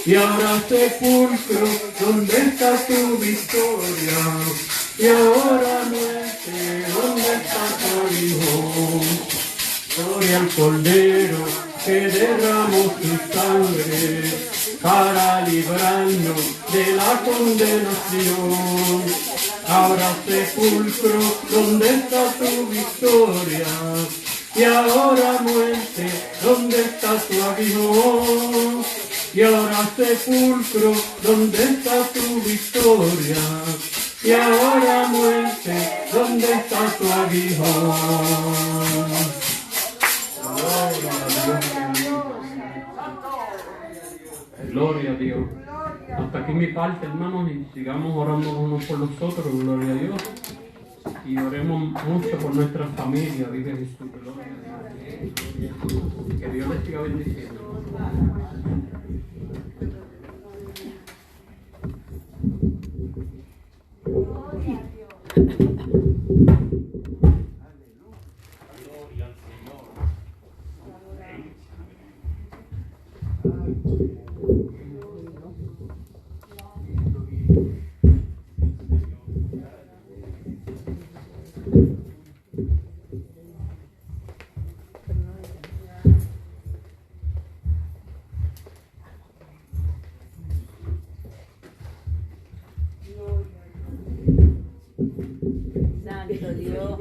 Y ahora sepulcro, ¿dónde está tu victoria? Y ahora muerte, ¿dónde está tu aguijón? Gloria al Cordero que derramó su sangre para librarnos de la condenación. Ahora sepulcro, ¿dónde está tu victoria? Y ahora muerte, ¿dónde está tu aguijón? Y ahora sepulcro, ¿dónde está tu victoria? Y ahora muerte, ¿dónde está tu aguijón? Gloria a Dios. Hasta aquí mi parte, hermanos, y sigamos orando unos por los otros, gloria a Dios. Y oremos mucho por nuestra familia, vive Jesús, gloria a Dios. Que Dios les siga bendiciendo. Santo Dios.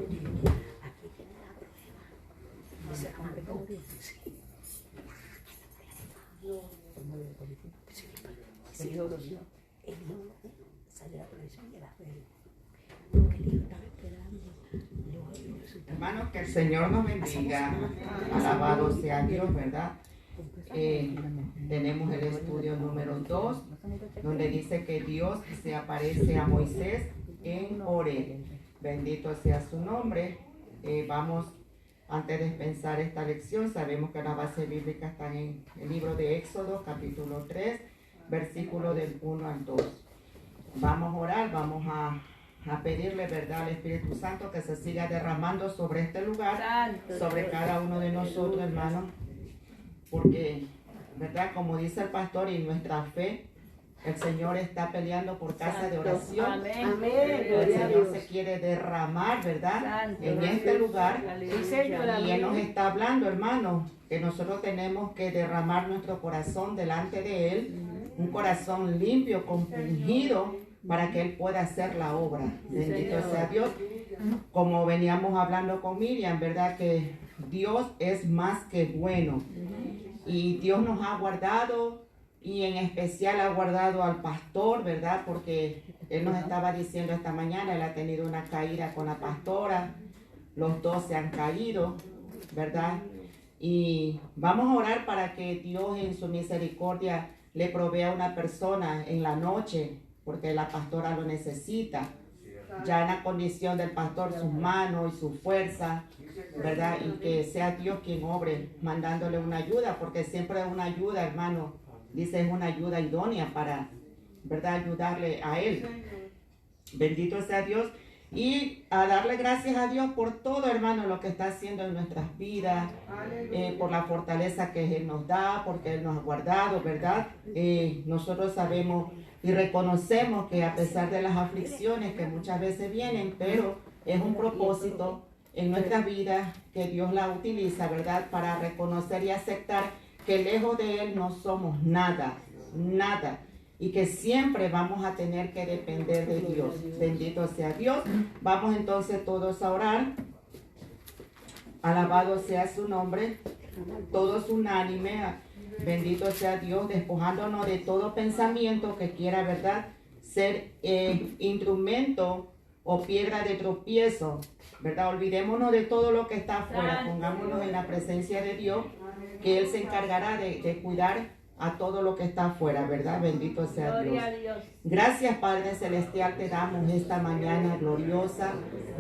Hermanos, que el Señor nos bendiga. Alabado sea Dios, ¿verdad? Tenemos el estudio número 2, donde dice que Dios se aparece a Moisés en Horeb. Bendito sea su nombre. Vamos, antes de pensar esta lección, sabemos que la base bíblica está en el libro de Éxodo, capítulo 3, versículo del 1 al 2. Vamos a orar, vamos a pedirle, ¿verdad?, al Espíritu Santo que se siga derramando sobre este lugar, Santo sobre Dios. cada uno de nosotros, hermanos, porque, ¿verdad?, como dice el pastor, y nuestra fe, el Señor está peleando por casa de oración. Amén. El Señor se quiere derramar, ¿verdad?, Santo en Dios. este lugar. Aleluya. Y Él nos está hablando, hermanos, que nosotros tenemos que derramar nuestro corazón delante de Él, un corazón limpio, compungido, para que Él pueda hacer la obra. Bendito Señor. sea Dios. Como veníamos hablando con Miriam, ¿verdad?, que Dios es más que bueno. Y Dios nos ha guardado, y en especial ha guardado al pastor, ¿verdad?, porque él nos estaba diciendo esta mañana, él ha tenido una caída con la pastora, los dos se han caído, ¿verdad? Y vamos a orar para que Dios en su misericordia le provea una persona en la noche, porque la pastora lo necesita. Ya en la condición del pastor, sus manos y su fuerza, ¿verdad? Y que sea Dios quien obre, mandándole una ayuda, porque siempre es una ayuda, hermano. Dice, es una ayuda idónea para, ¿verdad?, ayudarle a Él. Bendito sea Dios. Y a darle gracias a Dios por todo, hermano, lo que está haciendo en nuestras vidas, por la fortaleza que Él nos da, porque Él nos ha guardado, ¿verdad? Nosotros sabemos y reconocemos que a pesar de las aflicciones que muchas veces vienen, pero es un propósito en nuestras vidas que Dios la utiliza, ¿verdad?, para reconocer y aceptar que lejos de Él no somos nada, nada. Y que siempre vamos a tener que depender de Dios. Bendito sea Dios. Vamos entonces todos a orar. Alabado sea su nombre. Todos unánime. Bendito sea Dios, despojándonos de todo pensamiento que quiera, ¿verdad?, ser instrumento o piedra de tropiezo, ¿verdad? Olvidémonos de todo lo que está afuera. Pongámonos en la presencia de Dios, que Él se encargará de cuidar a todo lo que está afuera, ¿verdad? Bendito sea Dios. Gloria a Dios. Gracias, Padre Celestial, te damos esta mañana gloriosa.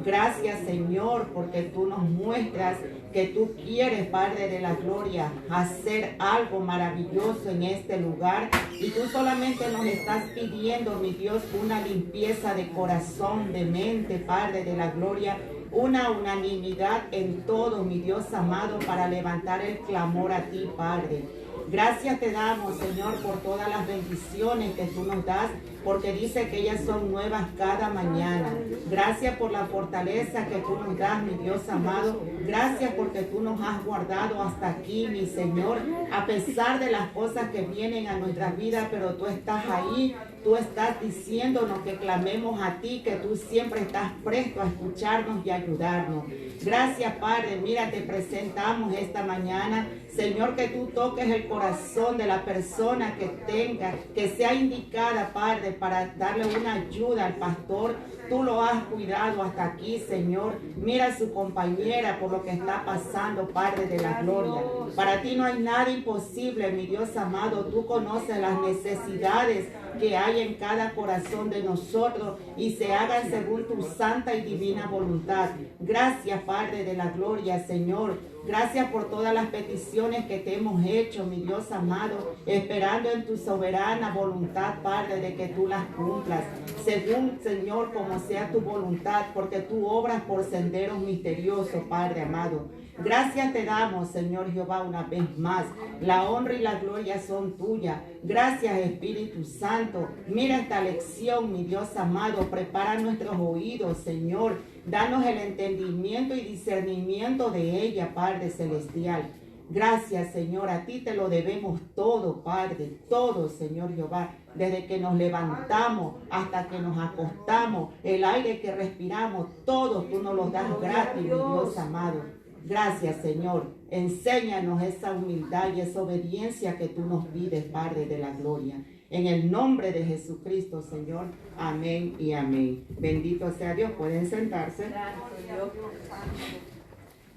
Gracias, Señor, porque tú nos muestras que tú quieres, Padre de la gloria, hacer algo maravilloso en este lugar. Y tú solamente nos estás pidiendo, mi Dios, una limpieza de corazón, de mente, Padre de la gloria. Una unanimidad en todo, mi Dios amado, para levantar el clamor a ti, Padre. Gracias te damos, Señor, por todas las bendiciones que tú nos das, porque dice que ellas son nuevas cada mañana. Gracias por la fortaleza que tú nos das, mi Dios amado. Gracias porque tú nos has guardado hasta aquí, mi Señor, a pesar de las cosas que vienen a nuestra vida, pero tú estás ahí. Tú estás diciéndonos que clamemos a ti, que tú siempre estás presto a escucharnos y ayudarnos. Gracias, Padre. Mira, te presentamos esta mañana. Señor, que tú toques el corazón de la persona que sea indicada, Padre, para darle una ayuda al pastor. Tú lo has cuidado hasta aquí, Señor. Mira a su compañera por lo que está pasando, Padre de la gloria. Para ti no hay nada imposible, mi Dios amado. Tú conoces las necesidades que hay en cada corazón de nosotros y se hagan según tu santa y divina voluntad. Gracias, Padre de la gloria, Señor. Gracias por todas las peticiones que te hemos hecho, mi Dios amado, esperando en tu soberana voluntad, Padre, de que tú las cumplas. Según, Señor, como sea tu voluntad, porque tú obras por senderos misteriosos, Padre amado. Gracias te damos, Señor Jehová, una vez más. La honra y la gloria son tuyas. Gracias, Espíritu Santo. Mira esta lección, mi Dios amado. Prepara nuestros oídos, Señor. Danos el entendimiento y discernimiento de ella, Padre Celestial. Gracias, Señor. A ti te lo debemos todo, Padre. Todo, Señor Jehová. Desde que nos levantamos hasta que nos acostamos, el aire que respiramos, todo tú nos lo das gratis, mi Dios amado. Gracias, Señor. Enséñanos esa humildad y esa obediencia que tú nos pides, Padre de la gloria. En el nombre de Jesucristo, Señor. Amén y amén. Bendito sea Dios. Pueden sentarse.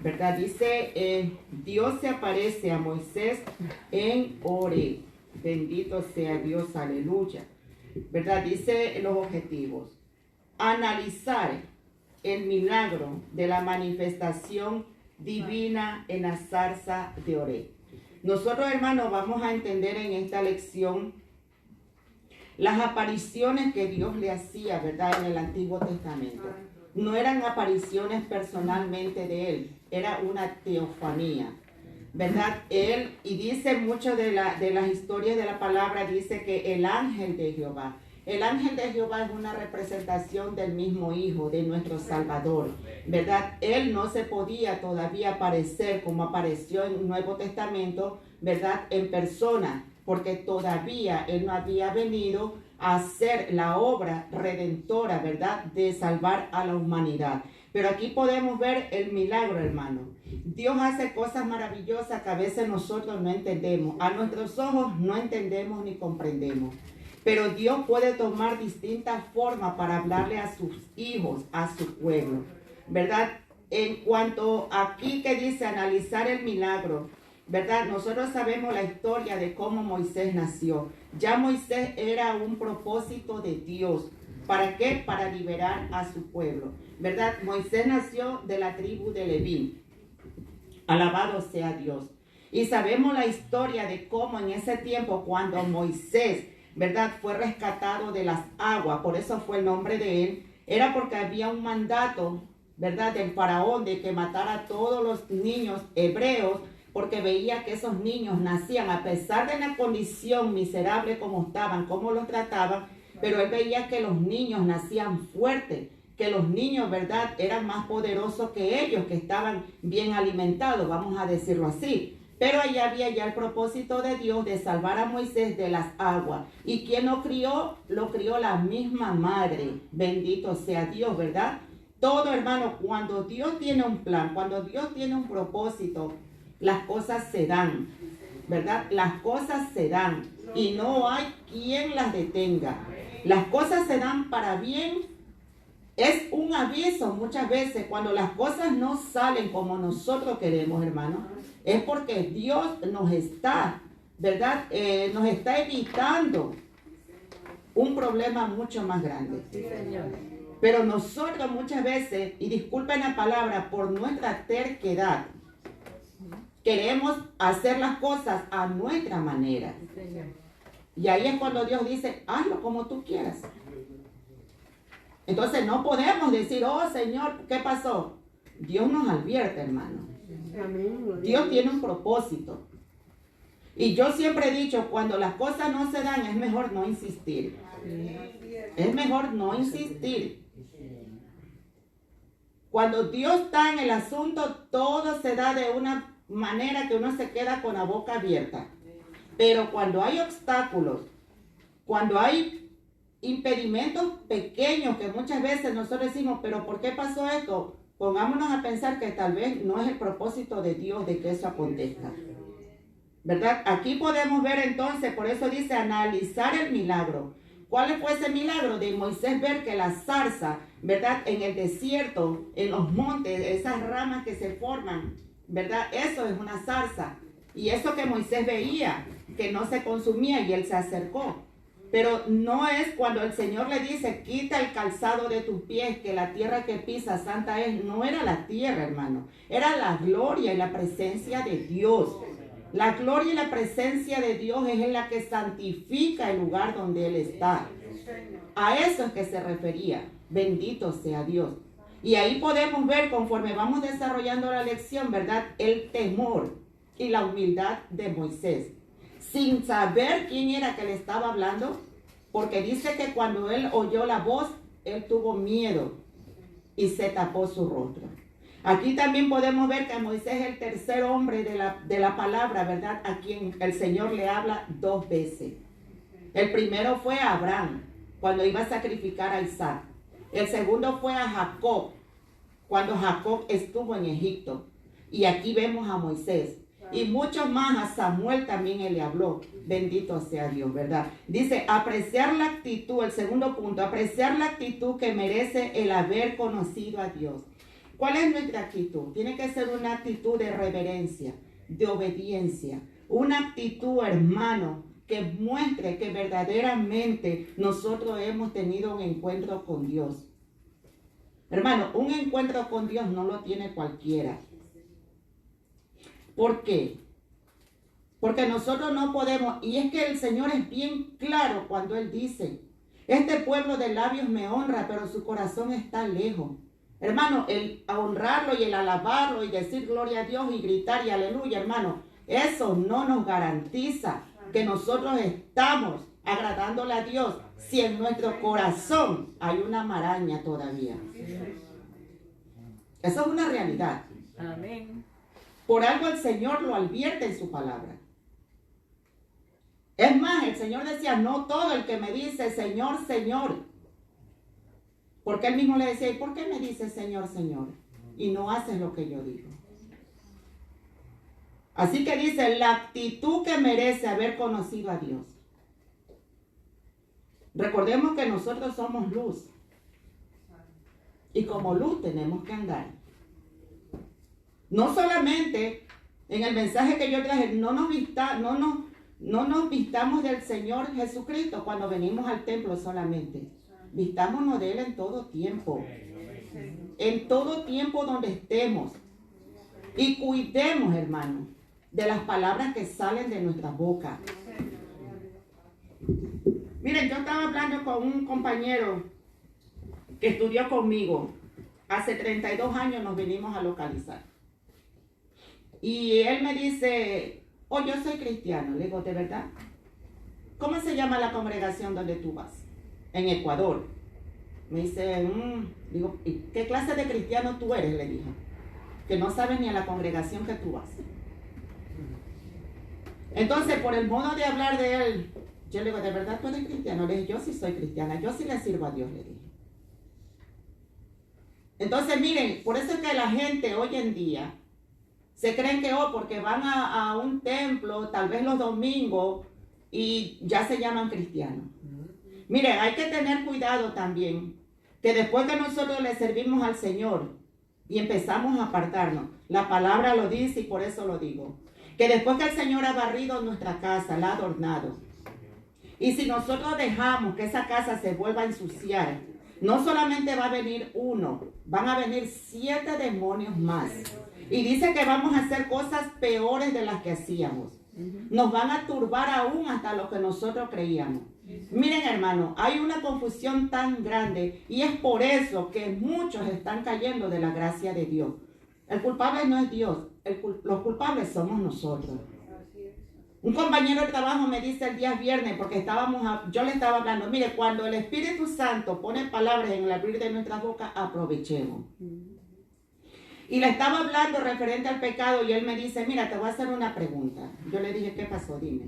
¿Verdad? Dice, Dios se aparece a Moisés en Horeb. Bendito sea Dios. Aleluya. ¿Verdad? Dice los objetivos. Analizar el milagro de la manifestación divina en la zarza de Horeb. Nosotros, hermanos, vamos a entender en esta lección las apariciones que Dios le hacía, ¿verdad?, en el Antiguo Testamento. No eran apariciones personalmente de él, era una teofanía, ¿verdad? Él, y dice mucho de las historias de la palabra, dice que el ángel de Jehová. El ángel de Jehová es una representación del mismo Hijo, de nuestro Salvador, ¿verdad? Él no se podía todavía aparecer como apareció en el Nuevo Testamento, ¿verdad?, en persona, porque todavía Él no había venido a hacer la obra redentora, ¿verdad?, de salvar a la humanidad. Pero aquí podemos ver el milagro, hermano. Dios hace cosas maravillosas que a veces nosotros no entendemos. A nuestros ojos no entendemos ni comprendemos. Pero Dios puede tomar distintas formas para hablarle a sus hijos, a su pueblo, ¿verdad? En cuanto aquí que dice analizar el milagro, ¿verdad? Nosotros sabemos la historia de cómo Moisés nació. Ya Moisés era un propósito de Dios. ¿Para qué? Para liberar a su pueblo, ¿verdad? Moisés nació de la tribu de Leví. Alabado sea Dios. Y sabemos la historia de cómo en ese tiempo, cuando Moisés, ¿verdad?, fue rescatado de las aguas, por eso fue el nombre de él, era porque había un mandato, ¿verdad?, del faraón de que matara a todos los niños hebreos, porque veía que esos niños nacían, a pesar de la condición miserable como estaban, como los trataban, pero él veía que los niños nacían fuertes, que los niños, ¿verdad?, eran más poderosos que ellos, que estaban bien alimentados, vamos a decirlo así. Pero allá había ya el propósito de Dios de salvar a Moisés de las aguas. ¿Y quién lo crió? Lo crió la misma madre. Bendito sea Dios, ¿verdad? Todo, hermano, cuando Dios tiene un plan, cuando Dios tiene un propósito, las cosas se dan, ¿verdad? Las cosas se dan y no hay quien las detenga. Las cosas se dan para bien. Es un aviso muchas veces cuando las cosas no salen como nosotros queremos, hermano. Es porque Dios nos está, ¿verdad? Nos está evitando un problema mucho más grande. Sí, Señor. Pero nosotros muchas veces, y disculpen la palabra, por nuestra terquedad, queremos hacer las cosas a nuestra manera. Sí, Señor. Y ahí es cuando Dios dice, hazlo como tú quieras. Entonces no podemos decir, oh Señor, ¿qué pasó? Dios nos advierte, hermano. Dios tiene un propósito. Y yo siempre he dicho, cuando las cosas no se dan, es mejor no insistir. Es mejor no insistir. Cuando Dios está en el asunto, todo se da de una manera que uno se queda con la boca abierta. Pero cuando hay obstáculos, cuando hay impedimentos pequeños que muchas veces nosotros decimos, pero ¿por qué pasó esto? Pongámonos a pensar que tal vez no es el propósito de Dios de que eso acontezca. ¿Verdad? Aquí podemos ver entonces, por eso dice analizar el milagro. ¿Cuál fue ese milagro? De Moisés ver que la zarza, ¿verdad? En el desierto, en los montes, esas ramas que se forman, ¿verdad? Eso es una zarza. Y eso que Moisés veía, que no se consumía y él se acercó. Pero no es cuando el Señor le dice, quita el calzado de tus pies, que la tierra que pisa santa es. No era la tierra, hermano. Era la gloria y la presencia de Dios. La gloria y la presencia de Dios es la que santifica el lugar donde Él está. A eso es que se refería. Bendito sea Dios. Y ahí podemos ver, conforme vamos desarrollando la lección, ¿verdad? El temor y la humildad de Moisés. Sin saber quién era que le estaba hablando, porque dice que cuando él oyó la voz, él tuvo miedo y se tapó su rostro. Aquí también podemos ver que Moisés es el tercer hombre de la palabra, ¿verdad? A quien el Señor le habla 2 veces. El primero fue a Abraham, cuando iba a sacrificar a Isaac. El segundo fue a Jacob, cuando Jacob estuvo en Egipto. Y aquí vemos a Moisés. Y muchos más, a Samuel también él le habló. Bendito sea Dios, ¿verdad? Dice, apreciar la actitud, el segundo punto, apreciar la actitud que merece el haber conocido a Dios. ¿Cuál es nuestra actitud? Tiene que ser una actitud de reverencia, de obediencia. Una actitud, hermano, que muestre que verdaderamente nosotros hemos tenido un encuentro con Dios. Hermano, un encuentro con Dios no lo tiene cualquiera. ¿Por qué? Porque nosotros no podemos, y es que el Señor es bien claro cuando Él dice, este pueblo de labios me honra, pero su corazón está lejos. Hermano, el honrarlo y el alabarlo y decir gloria a Dios y gritar y aleluya, hermano, eso no nos garantiza que nosotros estamos agradándole a Dios si en nuestro corazón hay una maraña todavía. Eso es una realidad. Amén. Por algo el Señor lo advierte en su palabra. Es más, el Señor decía, no todo el que me dice Señor, Señor. Porque él mismo le decía, ¿y por qué me dices Señor, Señor? Y no haces lo que yo digo. Así que dice, la actitud que merece haber conocido a Dios. Recordemos que nosotros somos luz. Y como luz tenemos que andar. No solamente en el mensaje que yo traje, no nos vistamos del Señor Jesucristo cuando venimos al templo solamente. Vistámonos de Él en todo tiempo. En todo tiempo donde estemos. Y cuidemos, hermano, de las palabras que salen de nuestra boca. Miren, yo estaba hablando con un compañero que estudió conmigo. Hace 32 años nos vinimos a localizar. Y él me dice, oh, yo soy cristiano. Le digo, ¿de verdad? ¿Cómo se llama la congregación donde tú vas? En Ecuador. Me dice, digo, ¿y qué clase de cristiano tú eres? Le dije, que no sabes ni a la congregación que tú vas. Entonces, por el modo de hablar de él, yo le digo, ¿de verdad tú eres cristiano? Le dije, yo sí soy cristiana, yo sí le sirvo a Dios, le dije. Entonces, miren, por eso es que la gente hoy en día se creen que, porque van a un templo, tal vez los domingos, y ya se llaman cristianos. Miren, hay que tener cuidado también, que después que nosotros le servimos al Señor y empezamos a apartarnos, la palabra lo dice y por eso lo digo, que después que el Señor ha barrido nuestra casa, la ha adornado, y si nosotros dejamos que esa casa se vuelva a ensuciar, no solamente va a venir uno, van a venir 7 demonios más. Y dice que vamos a hacer cosas peores de las que hacíamos. Nos van a turbar aún hasta lo que nosotros creíamos. Miren, hermano, hay una confusión tan grande y es por eso que muchos están cayendo de la gracia de Dios. El culpable no es Dios, los culpables somos nosotros. Un compañero de trabajo me dice el día viernes, porque yo le estaba hablando, mire, cuando el Espíritu Santo pone palabras en el abrir de nuestras bocas, aprovechemos. Y le estaba hablando referente al pecado y él me dice, mira, te voy a hacer una pregunta. Yo le dije, ¿qué pasó? Dime.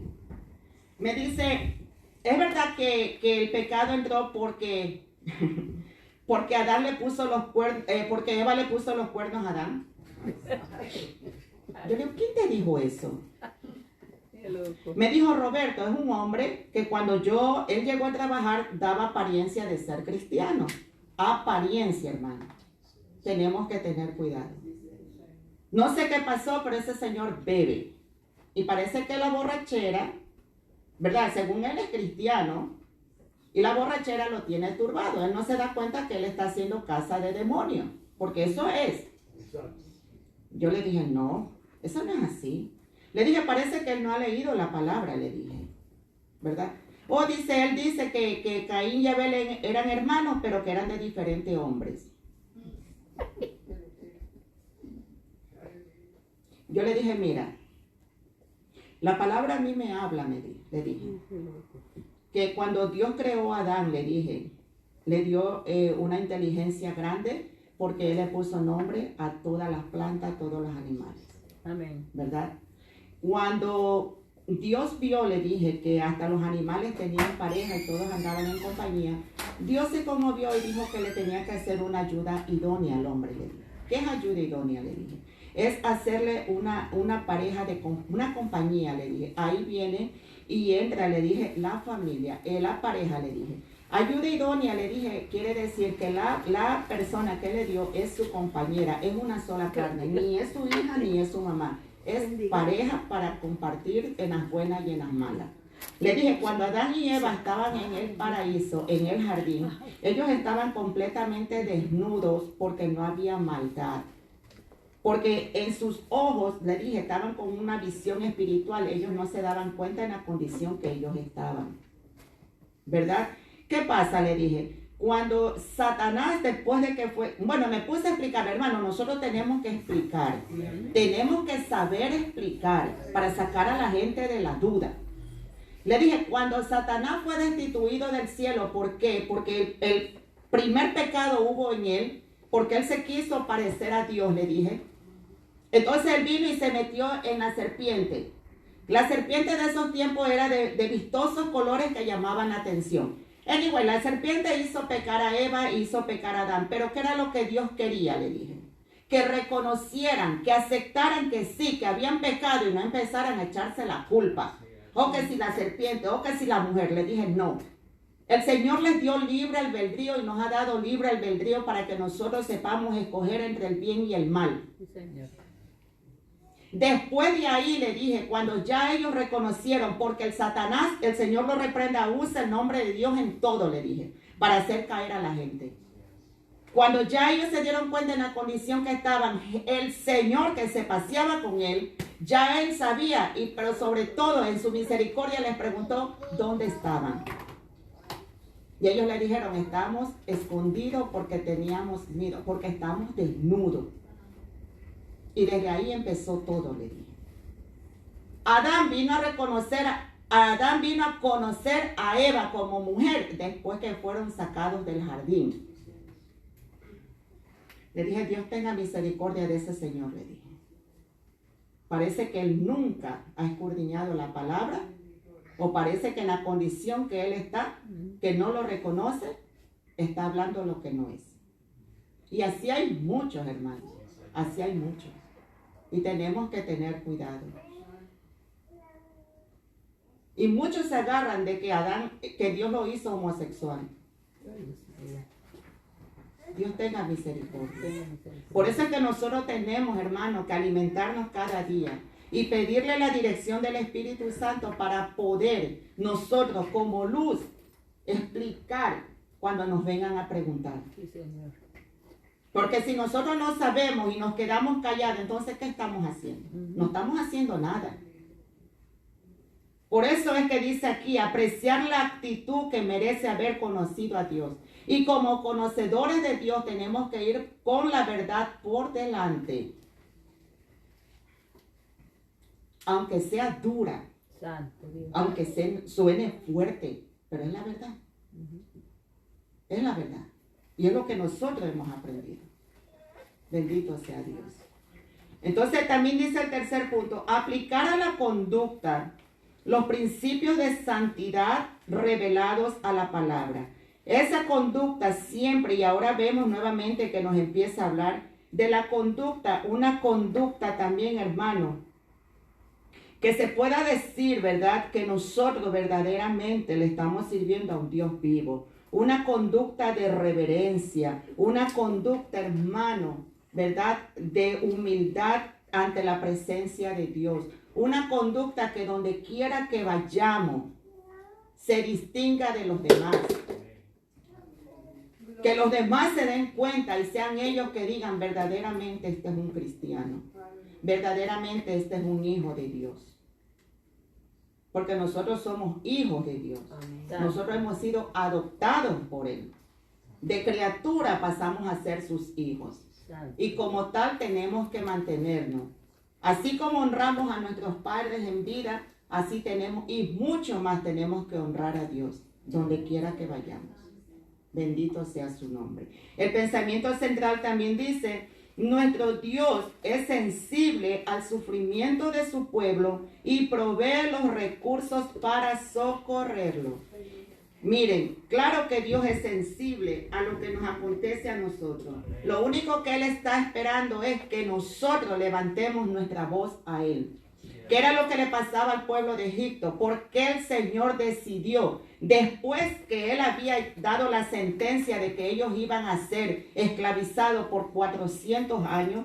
Me dice, ¿es verdad que el pecado entró porque Adán le puso los cuernos, porque Eva le puso los cuernos a Adán? Yo le digo, ¿quién te dijo eso? Me dijo Roberto, es un hombre que cuando él llegó a trabajar daba apariencia de ser cristiano. Apariencia, hermano. Tenemos que tener cuidado. No sé qué pasó, pero ese señor bebe. Y parece que la borrachera, ¿verdad? Según él es cristiano, y la borrachera lo tiene turbado. Él no se da cuenta que él está haciendo casa de demonios, porque eso es. Yo le dije, no, eso no es así. Le dije, parece que él no ha leído la palabra, le dije, ¿verdad? Él dice que Caín y Abel eran hermanos, pero que eran de diferentes hombres. Yo le dije, mira, la palabra a mí me habla, le dije, que cuando Dios creó a Adán, le dio una inteligencia grande, porque Él le puso nombre a todas las plantas, a todos los animales. Amén. ¿Verdad? Cuando Dios vio, le dije, que hasta los animales tenían pareja y todos andaban en compañía, Dios se conmovió y dijo que le tenía que hacer una ayuda idónea al hombre, le dije. ¿Qué es ayuda idónea? Le dije. Es hacerle una pareja, una compañía, le dije. Ahí viene y entra, le dije, la familia, la pareja, le dije. Ayuda idónea, le dije, quiere decir que la persona que le dio es su compañera, es una sola carne, ni es su hija ni es su mamá. Es pareja para compartir en las buenas y en las malas. Le dije, cuando Adán y Eva estaban en el paraíso, en el jardín, ellos estaban completamente desnudos porque no había maldad. Porque en sus ojos, le dije, estaban con una visión espiritual. Ellos no se daban cuenta en la condición que ellos estaban. ¿Verdad? ¿Qué pasa? Le dije. Cuando Satanás, después de que fue... Bueno, me puse a explicar, hermano, nosotros tenemos que explicar. Tenemos que saber explicar para sacar a la gente de la duda. Le dije, cuando Satanás fue destituido del cielo, ¿por qué? Porque el primer pecado hubo en él, porque él se quiso parecer a Dios, le dije. Entonces él vino y se metió en la serpiente. La serpiente de esos tiempos era de vistosos colores que llamaban la atención. Anyway, la serpiente hizo pecar a Eva, hizo pecar a Adán. Pero ¿qué era lo que Dios quería? Le dije. Que reconocieran, que aceptaran que sí, que habían pecado y no empezaran a echarse la culpa. O que si la serpiente, o que si la mujer. Le dije, no. El Señor les dio libre albedrío y nos ha dado libre albedrío para que nosotros sepamos escoger entre el bien y el mal. Sí, Señor. Después de ahí le dije, cuando ya ellos reconocieron, porque el Satanás, el Señor lo reprenda, usa el nombre de Dios en todo, le dije, para hacer caer a la gente. Cuando ya ellos se dieron cuenta en la condición que estaban, el Señor que se paseaba con él, ya él sabía, pero sobre todo en su misericordia les preguntó dónde estaban. Y ellos le dijeron, estamos escondidos porque teníamos miedo, porque estamos desnudos. Y desde ahí empezó todo, le dije. Adán vino a conocer a Eva como mujer después que fueron sacados del jardín. Le dije, Dios tenga misericordia de ese señor, le dije. Parece que él nunca ha escudriñado la palabra, o parece que en la condición que él está, que no lo reconoce, está hablando lo que no es. Y así hay muchos, hermanos. Así hay muchos. Y tenemos que tener cuidado. Y muchos se agarran de que Dios lo hizo homosexual. Dios tenga misericordia. Por eso es que nosotros tenemos, hermanos, que alimentarnos cada día y pedirle la dirección del Espíritu Santo para poder nosotros como luz explicar cuando nos vengan a preguntar. Sí, Señor. Porque si nosotros no sabemos y nos quedamos callados, entonces ¿qué estamos haciendo? No estamos haciendo nada. Por eso es que dice aquí, apreciar la actitud que merece haber conocido a Dios. Y como conocedores de Dios tenemos que ir con la verdad por delante. Aunque sea dura. Santo Dios. Aunque suene fuerte, pero es la verdad. Es la verdad. Y es lo que nosotros hemos aprendido. Bendito sea Dios. Entonces también dice el tercer punto, aplicar a la conducta los principios de santidad revelados a la palabra. Esa conducta siempre, y ahora vemos nuevamente que nos empieza a hablar de la conducta, una conducta también, hermano, que se pueda decir, ¿verdad?, que nosotros verdaderamente le estamos sirviendo a un Dios vivo. Una conducta de reverencia, una conducta, hermano, ¿verdad?, de humildad ante la presencia de Dios. Una conducta que donde quiera que vayamos se distinga de los demás. Que los demás se den cuenta y sean ellos que digan verdaderamente este es un cristiano. Verdaderamente este es un hijo de Dios. Porque nosotros somos hijos de Dios. Nosotros hemos sido adoptados por Él. De criatura pasamos a ser sus hijos. Y como tal tenemos que mantenernos. Así como honramos a nuestros padres en vida, así tenemos y mucho más tenemos que honrar a Dios donde quiera que vayamos. Bendito sea su nombre. El pensamiento central también dice, nuestro Dios es sensible al sufrimiento de su pueblo y provee los recursos para socorrerlo. Miren, claro que Dios es sensible a lo que nos acontece a nosotros. Lo único que Él está esperando es que nosotros levantemos nuestra voz a Él. ¿Qué era lo que le pasaba al pueblo de Egipto? ¿Por qué el Señor decidió, después que Él había dado la sentencia de que ellos iban a ser esclavizados por 400 años?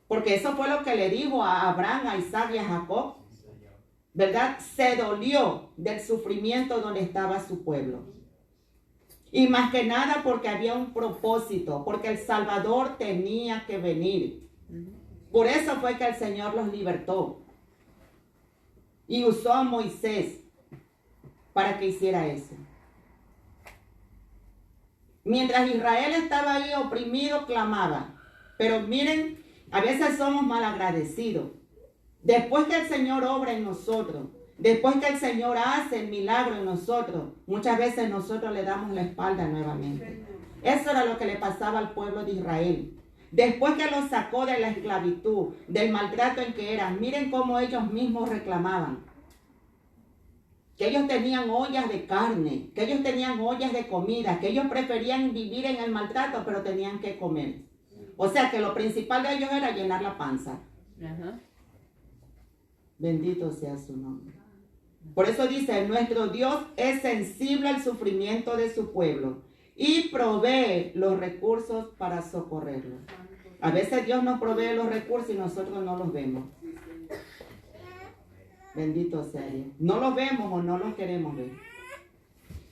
Porque eso fue lo que le dijo a Abraham, a Isaac y a Jacob. ¿Verdad? Se dolió del sufrimiento donde estaba su pueblo. Y más que nada porque había un propósito, porque el Salvador tenía que venir. Por eso fue que el Señor los libertó. Y usó a Moisés para que hiciera eso. Mientras Israel estaba ahí oprimido, clamaba. Pero miren, a veces somos malagradecidos. Después que el Señor obra en nosotros, después que el Señor hace el milagro en nosotros, muchas veces nosotros le damos la espalda nuevamente. Eso era lo que le pasaba al pueblo de Israel. Después que los sacó de la esclavitud, del maltrato en que eran, miren cómo ellos mismos reclamaban. Que ellos tenían ollas de carne, que ellos tenían ollas de comida, que ellos preferían vivir en el maltrato, pero tenían que comer. O sea que lo principal de ellos era llenar la panza. Bendito sea su nombre. Por eso dice, nuestro Dios es sensible al sufrimiento de su pueblo y provee los recursos para socorrerlo. A veces Dios nos provee los recursos y nosotros no los vemos. Bendito sea Dios. No los vemos o no los queremos ver.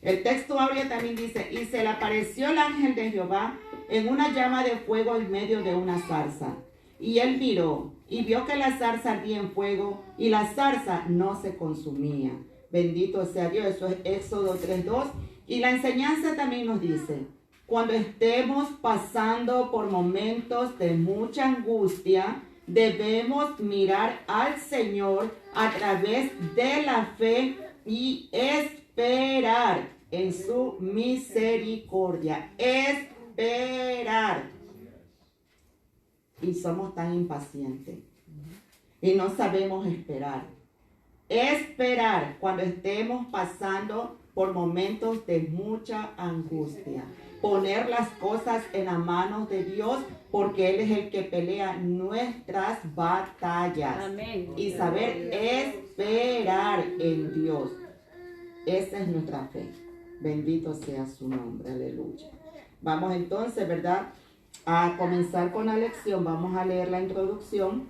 El texto áureo también dice, y se le apareció el ángel de Jehová en una llama de fuego en medio de una zarza. Y él miró y vio que la zarza ardía en fuego y la zarza no se consumía. Bendito sea Dios. Eso es Éxodo 3:2. Y la enseñanza también nos dice, cuando estemos pasando por momentos de mucha angustia, debemos mirar al Señor a través de la fe y esperar en su misericordia. Esperar. Y somos tan impacientes. Y no sabemos esperar. Esperar cuando estemos pasando por momentos de mucha angustia. Poner las cosas en las manos de Dios porque Él es el que pelea nuestras batallas. Amén. Y saber esperar en Dios. Esa es nuestra fe. Bendito sea su nombre. Aleluya. Vamos entonces, ¿verdad?, a comenzar con la lección. Vamos a leer la introducción.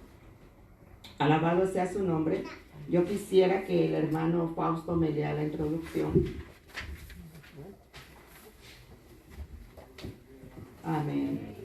Alabado sea su nombre. Yo quisiera que el hermano Fausto me lea la introducción. Amén.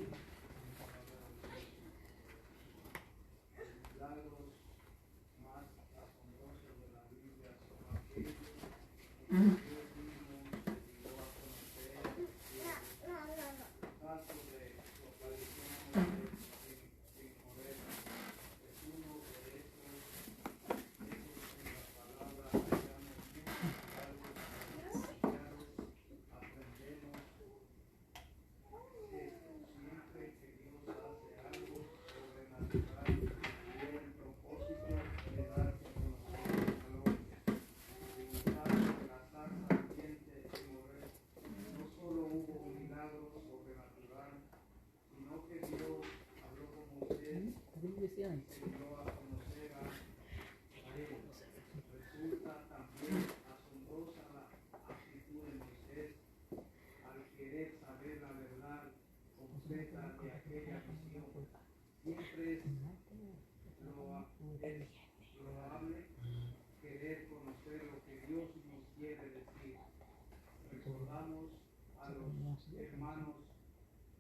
bendiciones. Resulta también asombrosa la actitud de Moisés al querer saber la verdad completa de aquella visión. Siempre es loable querer conocer lo que Dios nos quiere decir. Recordamos a los hermanos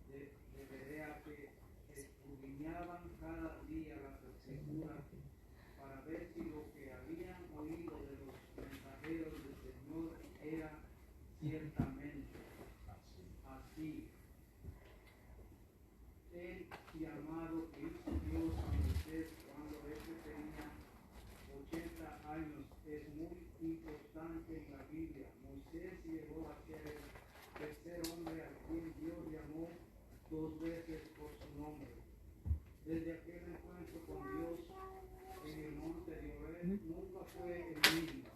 de Berea que escudriñaban cada día las escrituras para ver si lo que habían oído de los mensajeros del Señor era ciertamente así. El llamado que hizo Dios a Moisés cuando éste tenía 80 años es muy importante en la Biblia. Moisés llegó a ser el tercer hombre a quien Dios llamó 2 veces por su nombre. Desde aquel encuentro con Dios en el monte de Oreb nunca fue el mismo.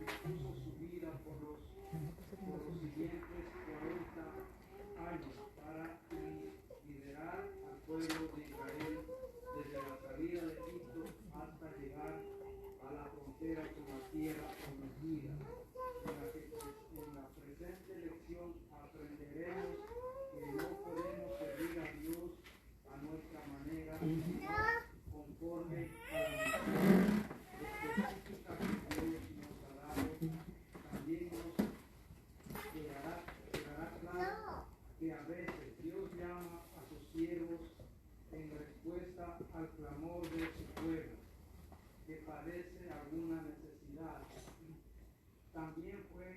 Dispuso su vida por los siguientes 40 años para liderar al pueblo de Israel desde la salida de Egipto hasta llegar a la frontera con la tierra prometida. En la presente lección aprenderemos que no podemos servir a Dios a nuestra manera, sino conforme a la misión específica que Dios nos ha dado. También nos quedará claro que a veces Dios llama a sus siervos en respuesta al clamor de su pueblo, que padece alguna necesidad. También fue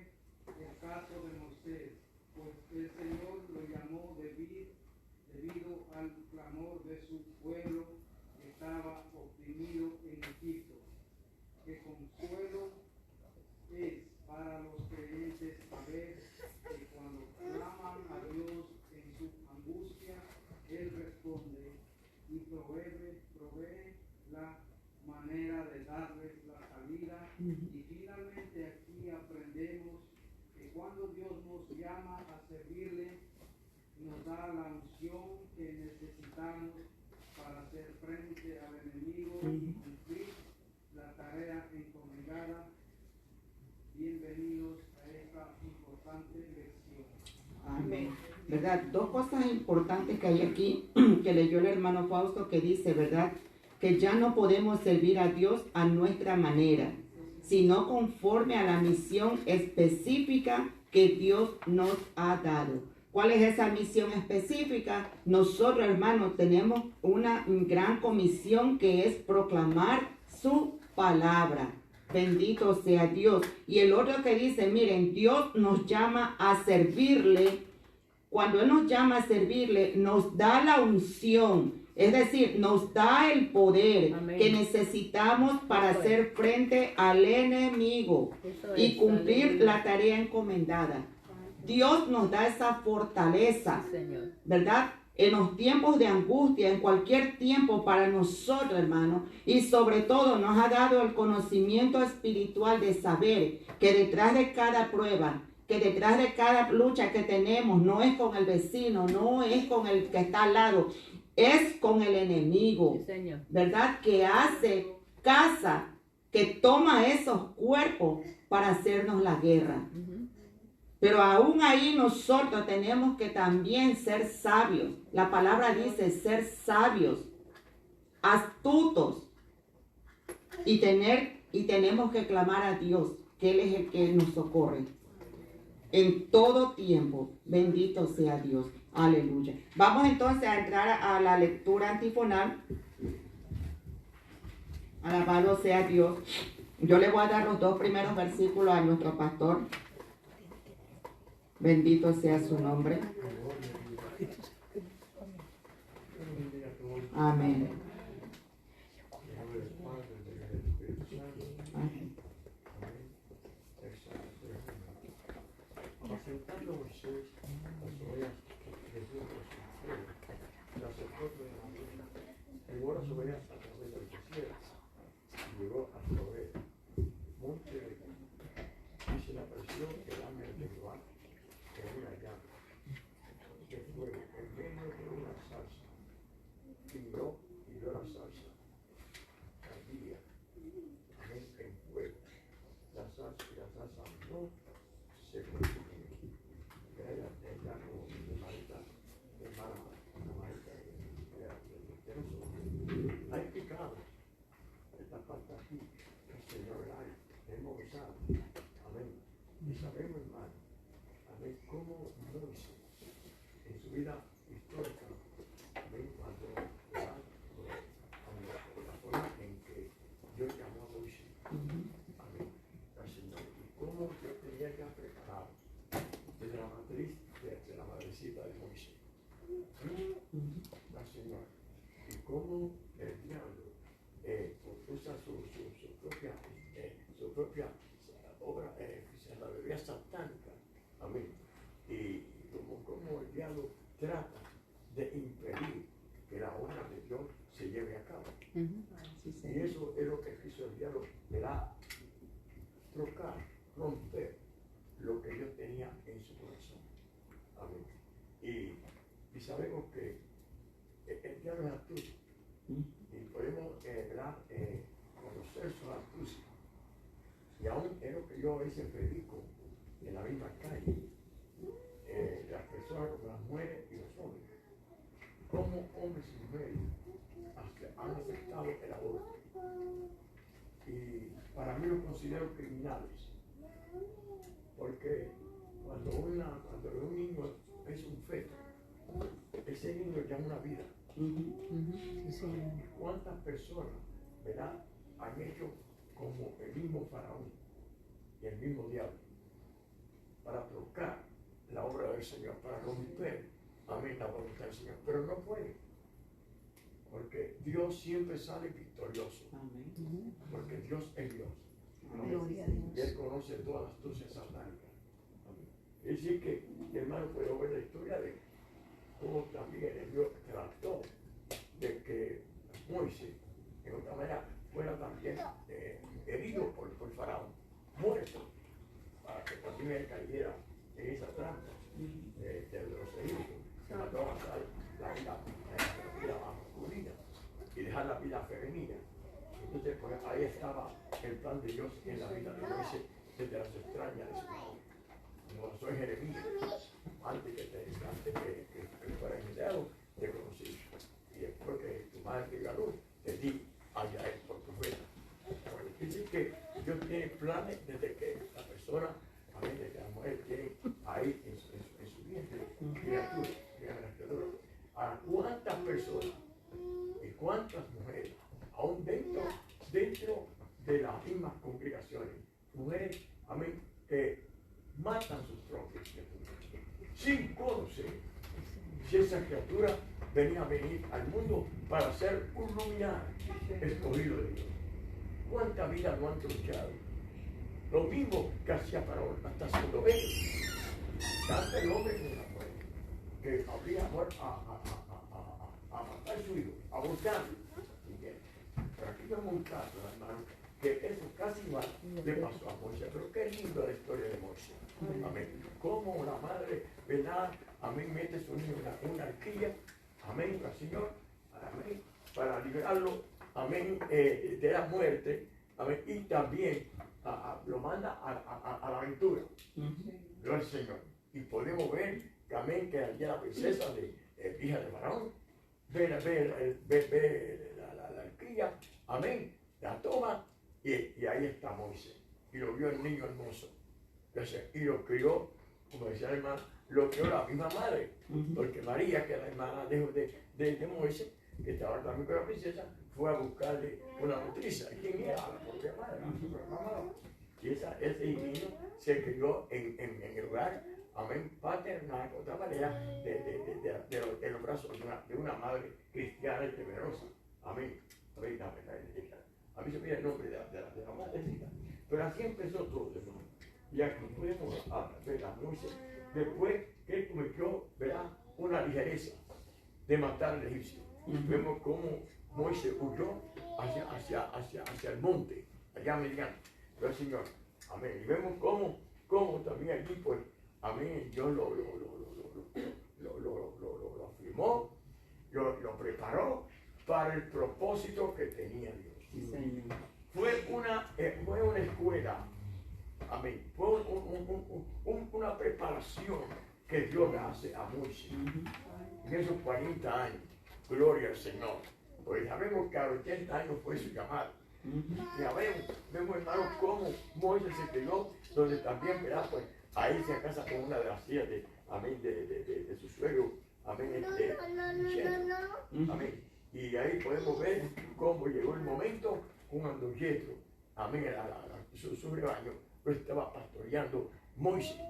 el caso de Moisés, pues el Señor lo llamó debido al clamor de su pueblo que estaba oprimido en Egipto. Que consuelo es para los creyentes saber que cuando claman a Dios en su angustia, Él responde y provee la manera de darles la salida. Y finalmente aquí aprendemos que cuando Dios nos llama a servirle, nos da la unción que necesitamos para hacer frente al enemigo y cumplir la tarea encomendada. Bienvenidos a esta importante lección. Amén. ¿Verdad? 2 cosas importantes que hay aquí que leyó el hermano Fausto, que dice, ¿verdad? Que ya no podemos servir a Dios a nuestra manera, sino conforme a la misión específica que Dios nos ha dado. ¿Cuál es esa misión específica? Nosotros, hermanos, tenemos una gran comisión que es proclamar su palabra. Bendito sea Dios. Y el otro que dice, miren, Dios nos llama a servirle. Cuando Él nos llama a servirle, nos da la unción. Es decir, nos da el poder que necesitamos para hacer frente al enemigo y cumplir la tarea encomendada. Dios nos da esa fortaleza, ¿verdad? En los tiempos de angustia, en cualquier tiempo para nosotros, hermanos, y sobre todo nos ha dado el conocimiento espiritual de saber que detrás de cada prueba, que detrás de cada lucha que tenemos, no es con el vecino, no es con el que está al lado, es con el enemigo, ¿verdad? Que hace casa, que toma esos cuerpos para hacernos la guerra. Pero aún ahí nosotros tenemos que también ser sabios. La palabra dice ser sabios, astutos, y tenemos que clamar a Dios, que Él es el que nos socorre en todo tiempo. Bendito sea Dios. Aleluya. Vamos entonces a entrar a la lectura antifonal. Alabado sea Dios. Yo le voy a dar los 2 primeros versículos a nuestro pastor. Bendito sea su nombre. Amén. Apacentando Moisés las ovejas de Dios, sacerdote de la vida, llevó las ovejas a través del desierto y llegó a Joreb, monte de y se le apareció el ángel de Jehová en una llama de fuego en medio de una zarza, y miró examinó, se consumió. Ella como mi hermanita, hay pecado. Esta parte aquí, el Señor hemos usado. Amén. Y sabemos, hermano, amén, cómo Moisés, en su vida histórica, amén, cuando la forma en que Dios llamó a Moisés, amén, al Señor, y cómo Dios tenía ya preparado desde la matriz, de la madrecita de Moisés, al Señor, y cómo el diablo usa su propia obra, la bebida satánica, amén, y como el diablo trata de impedir que la obra de Dios se lleve a cabo. Y eso es lo que hizo el diablo, era trocar, romper lo que Dios tenía en su corazón. Amén. Y sabemos que el diablo es astuto. Y podemos conocer su astucia. Y aún es lo que yo a veces predico en la misma calle. Las personas como las mujeres y los hombres. Como hombres y mujeres han aceptado el aborto. Y para mí los considero criminales. Porque cuando un niño es un feto, ese niño ya es una vida. ¿Cuántas personas, verdad, han hecho como el mismo faraón y el mismo diablo para trocar la obra del Señor, para romper, amén, la voluntad del Señor? Pero no puede, porque Dios siempre sale victorioso, porque Dios es Dios. Y Él conoce todas las astucias satánicas. Es decir que, hermano, puedo ver la historia de cómo también el Dios trató de que Moisés, en otra manera, fuera también herido por Faraón, muerto, para que también él cayera en esa trampa de los egipcios, que mató a pasar la vida masculina y dejar la vida femenina. Entonces, pues ahí estaba el plan de Dios en la vida de Moisés desde las extrañas de su madre. Como pasó en Jeremías, antes que fuera enviado, te conocí. Y después que tu madre te ganó, te di allá él por profeta. Es decir, que Dios tiene planes desde que la persona, amén, desde que la mujer tiene ahí en su vientre, criatura. ¿A cuántas personas y cuántas mujeres, aún dentro de las mismas congregaciones, mujeres, amén, que matan sus propias criaturas, sin conocer si esa criatura venía a venir al mundo para ser un luminario escogido de Dios? ¿Cuánta vida no han tronchado? Lo mismo que hacía Faraón, hasta haciendo bello. Tanto el hombre como la mujer, que habría a matar a su hijo, a abortarlo. Pero aquí vemos un caso, hermano, que eso casi igual le pasó a Moisés. Pero qué linda la historia de Moisés. Amén. Como la madre, ¿verdad? Amén, mete a su niño en una arquilla. Amén, al Señor. Amén. Para liberarlo, amén, de la muerte. Amén. Y también lo manda a la aventura. Gloria al Señor. Y podemos ver, amén, que allá la princesa hija de Faraón ve la arquilla, amén, la toma y ahí está Moisés. Y lo vio el niño hermoso. Entonces, y lo crió, como decía la hermana, lo crió la misma madre. Porque María, que es la hermana de Moisés, que estaba también con la princesa, fue a buscarle una nutriza. ¿Y quién era? La propia madre, la propia mamá. Y ese niño se crió en el hogar, amén, paternal, de otra manera, de los brazos de una madre cristiana y temerosa. Amén. A mí se pide el nombre de la madrecita. Pero así empezó todo, hermano. Y aquí podemos ver a Moisés, después que él cometió, verá, una ligereza de matar al egipcio. Vemos cómo Moisés huyó hacia el monte, allá Medián. Pero el Señor, amén. Y vemos cómo también allí, pues, amén, Dios lo afirmó, lo preparó para el propósito que tenía Dios. Sí, Señor. Fue una escuela Amén. Fue una preparación que Dios le hace a Moisés. En esos 40 años, gloria al Señor. Pues sabemos que a los 80 años fue su llamado. Y vemos hermanos cómo Moisés se quedó, donde también, ¿verdad? Pues ahí se casa con una de las hijas de, amén, de su suegro, amén, amén. Y ahí podemos ver cómo llegó el momento cuando Yetro, amén, su rebaño, pues estaba pastoreando Moisés.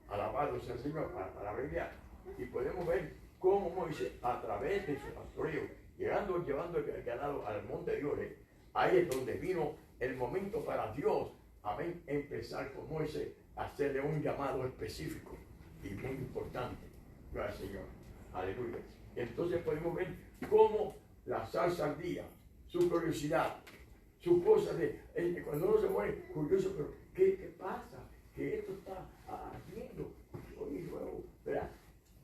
Alabado sea el Señor para abreviar. Y podemos ver cómo Moisés, a través de su pastoreo, llevando el ganado al monte de Oreb, ahí es donde vino el momento para Dios, amén, empezar con Moisés a hacerle un llamado específico y muy importante. Gracias, Señor. Aleluya. Entonces podemos ver cómo la salsa al día, su curiosidad, su cosa de, cuando uno se muere curioso, pero ¿qué pasa? Que esto está ardiendo. Oye, ¿verdad?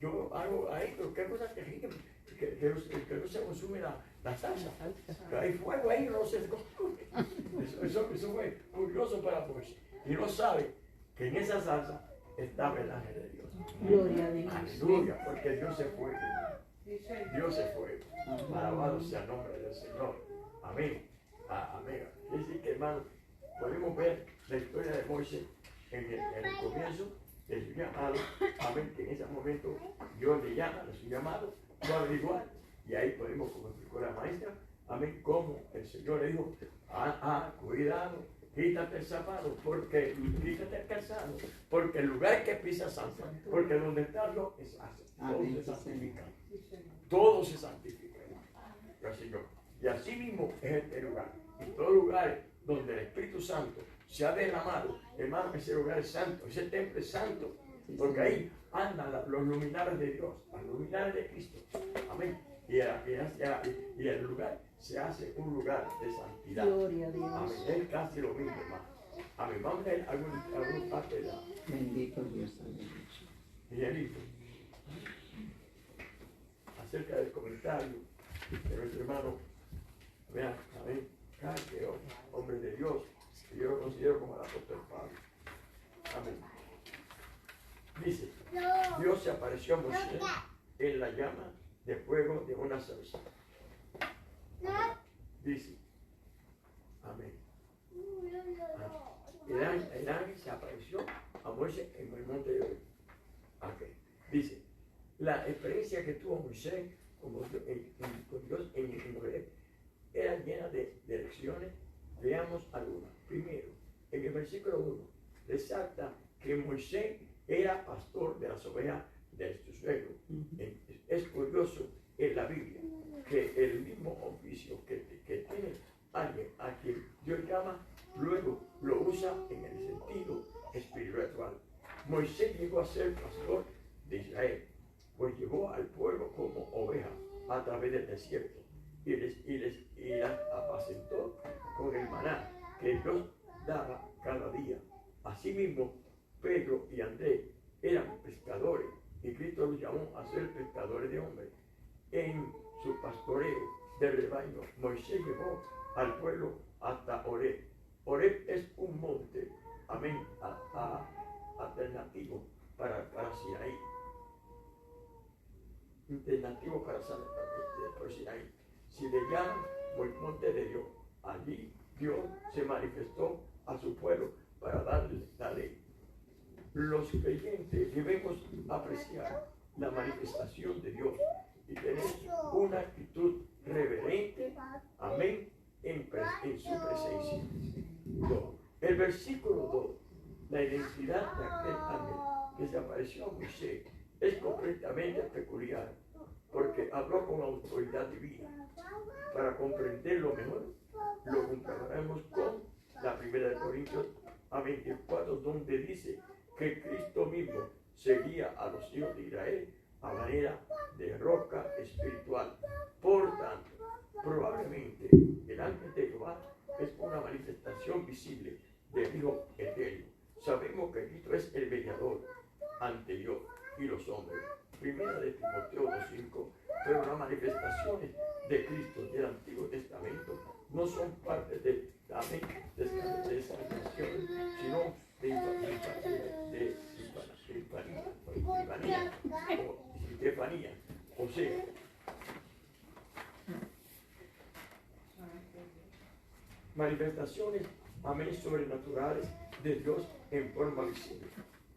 Yo hago ahí, pero qué cosa terrible, que no se consume la salsa. Que hay fuego ahí, no se consume. Eso fue curioso para Moisés. Y no sabe que en esa salsa está el ángel de Dios. Gloria a Dios. Aleluya, porque Dios se fue. Dios se fue. Alabado sea el nombre del Señor. Amén. Amén. Es decir, que hermano, podemos ver la historia de Moisés en el comienzo de su llamado. Amén. Que en ese momento Dios le llama a su llamado, no al igual. Y ahí podemos, como explicó la maestra, amén, como el Señor le dijo, cuidado, quítate el zapato, porque quítate el calzado, porque el lugar que pisas santo, porque donde está Dios es santo. Todo se santifica. Todo se santifica. Gracias, Señor. Y así mismo es este lugar. En todo lugar donde el Espíritu Santo se ha derramado, hermano, ese lugar es santo, ese templo es santo, porque ahí andan los luminares de Dios, los luminares de Cristo. Amén. Y el lugar se hace un lugar de santidad. Gloria a Dios. Amén. Es casi lo mismo, hermano. Amén. Vamos a ver algún parte de la. Bendito Dios. Miguelito, acerca del comentario de nuestro hermano, vean, amén, que hombre de Dios, que yo lo considero como el apóstol Pablo. Amén. Dice, Dios se apareció a Moisés en la llama de fuego de una zarza. Dice, amén. El ángel se apareció a Moisés en el monte de Oreb. Okay. Dice, la experiencia que tuvo Moisés con Dios en Oreb era llena de lecciones. Veamos algunas. Primero, en el versículo 1, resalta que Moisés era pastor de las ovejas de su suegro. Es curioso en la Biblia que el mismo oficio que tiene alguien a quien Dios llama, luego lo usa en el sentido espiritual. Moisés llegó a ser pastor de Israel, pues llevó al pueblo como oveja a través del desierto y las apacentó con el maná que Dios daba cada día. Asimismo, Pedro y Andrés eran pescadores y Cristo los llamó a ser pescadores de hombres. En su pastoreo de rebaño, Moisés llevó al pueblo hasta Oreb. Oreb es un monte, amén, alternativo para Sinaí. Alternativo para Sinaí. Si le llaman el monte de Dios, allí Dios se manifestó a su pueblo para darle la ley. Los creyentes debemos apreciar la manifestación de Dios y tener una actitud reverente, amén, en su presencia. El versículo 2, la identidad de aquel ángel que se apareció a Moisés es completamente peculiar, porque habló con autoridad divina. Para comprenderlo mejor, lo compararemos con la 1 Corintios 24, donde dice que Cristo mismo seguía a los hijos de Israel a manera de roca espiritual. Por tanto, probablemente el ángel de Jehová es una manifestación visible del Hijo Eterno. Sabemos que Cristo es el mediador ante Dios y los hombres. Primera de Timoteo 2:5, pero las manifestaciones de Cristo del Antiguo Testamento no son parte de esa nación, sino de O sea, manifestaciones, amén, sobrenaturales de Dios en forma visible.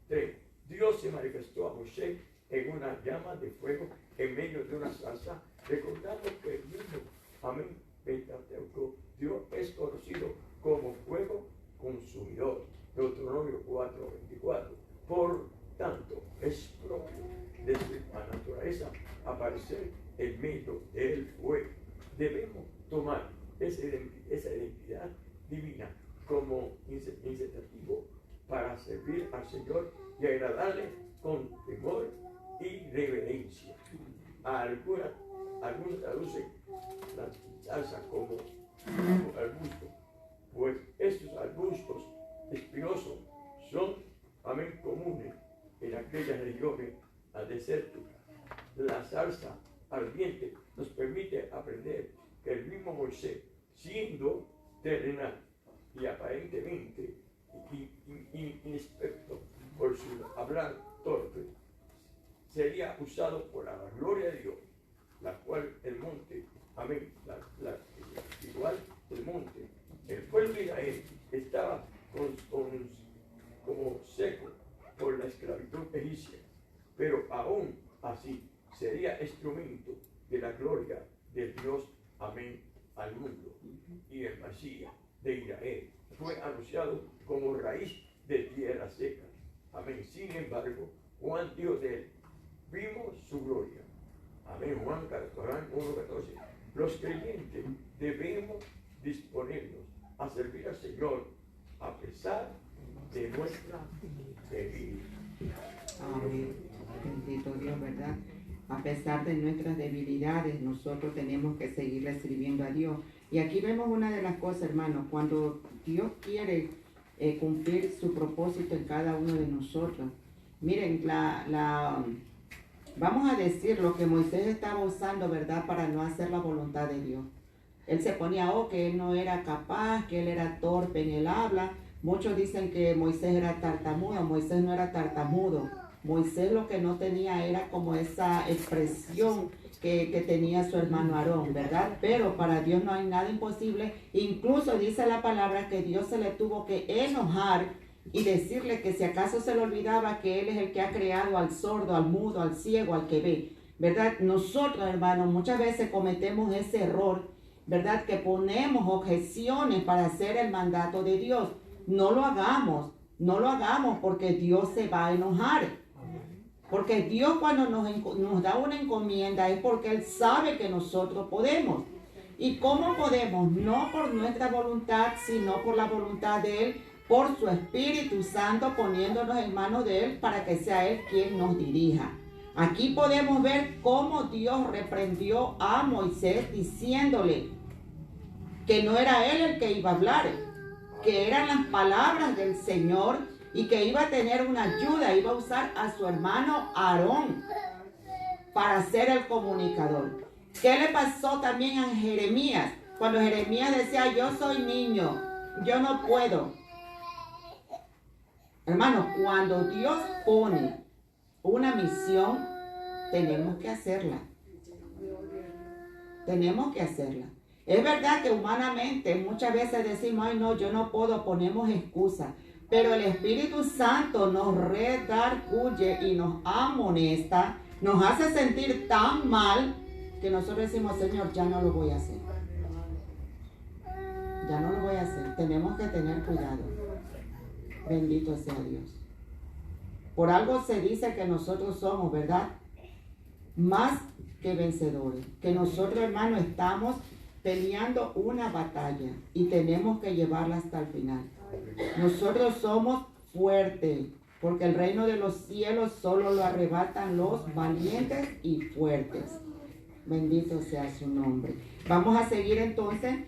3. Dios se manifestó a Moisés en una llama de fuego en medio de una zarza, recordando que el mismo, amén, Pentateuco, Dios es conocido como fuego consumidor. Deuteronomio 4:24. Por tanto, es propio de su naturaleza aparecer en medio del fuego. Debemos tomar esa identidad divina como incentivo para servir al Señor y agradarle con temor y reverencia. Algunos traducen la salsa como arbusto, pues estos arbustos espinosos son, amén, comunes en aquellas regiones desérticas. La salsa ardiente nos permite aprender que el mismo Moisés, siendo terrenal y aparentemente inexperto por su hablar torpe, sería usado por la gloria de Dios, la cual el monte, amén, igual el monte, el pueblo de Israel estaba como seco por la esclavitud egipcia, pero aún así sería instrumento de la gloria de Dios, amén, al mundo. Y el Mesías de Israel fue anunciado como raíz de tierra seca, amén. Sin embargo, Juan dijo de él: vimos su gloria, amén. Juan 1:14. Los creyentes debemos disponernos a servir al Señor a pesar de nuestra debilidad. Amén. Bendito Dios, ¿verdad? A pesar de nuestras debilidades, nosotros tenemos que seguir sirviendo a Dios. Y aquí vemos una de las cosas, hermanos, cuando Dios quiere cumplir su propósito en cada uno de nosotros. Miren, vamos a decir lo que Moisés estaba usando, ¿verdad? Para no hacer la voluntad de Dios. Él se ponía, que él no era capaz, que él era torpe en el habla. Muchos dicen que Moisés era tartamudo. Moisés no era tartamudo. Moisés lo que no tenía era como esa expresión que tenía su hermano Aarón, ¿verdad? Pero para Dios no hay nada imposible. Incluso dice la palabra que Dios se le tuvo que enojar y decirle que si acaso se le olvidaba que Él es el que ha creado al sordo, al mudo, al ciego, al que ve, ¿verdad? Nosotros, hermanos, muchas veces cometemos ese error, ¿verdad? Que ponemos objeciones para hacer el mandato de Dios. No lo hagamos porque Dios se va a enojar. Porque Dios cuando nos da una encomienda es porque Él sabe que nosotros podemos. ¿Y cómo podemos? No por nuestra voluntad, sino por la voluntad de Él, por su Espíritu Santo, poniéndonos en manos de Él para que sea Él quien nos dirija. Aquí podemos ver cómo Dios reprendió a Moisés diciéndole que no era él el que iba a hablar, que eran las palabras del Señor y que iba a tener una ayuda, iba a usar a su hermano Aarón para ser el comunicador. ¿Qué le pasó también a Jeremías? Cuando Jeremías decía, yo soy niño, yo no puedo. Hermano, cuando Dios pone una misión, tenemos que hacerla. Tenemos que hacerla. Es verdad que humanamente muchas veces decimos, ay no, yo no puedo, ponemos excusas. Pero el Espíritu Santo nos redarguye y nos amonesta, nos hace sentir tan mal que nosotros decimos, Señor, ya no lo voy a hacer. Ya no lo voy a hacer. Tenemos que tener cuidado. Bendito sea Dios. Por algo se dice que nosotros somos, ¿verdad? Más que vencedores. Que nosotros, hermanos, estamos peleando una batalla y tenemos que llevarla hasta el final. Nosotros somos fuertes, porque el reino de los cielos solo lo arrebatan los valientes y fuertes. Bendito sea su nombre. Vamos a seguir entonces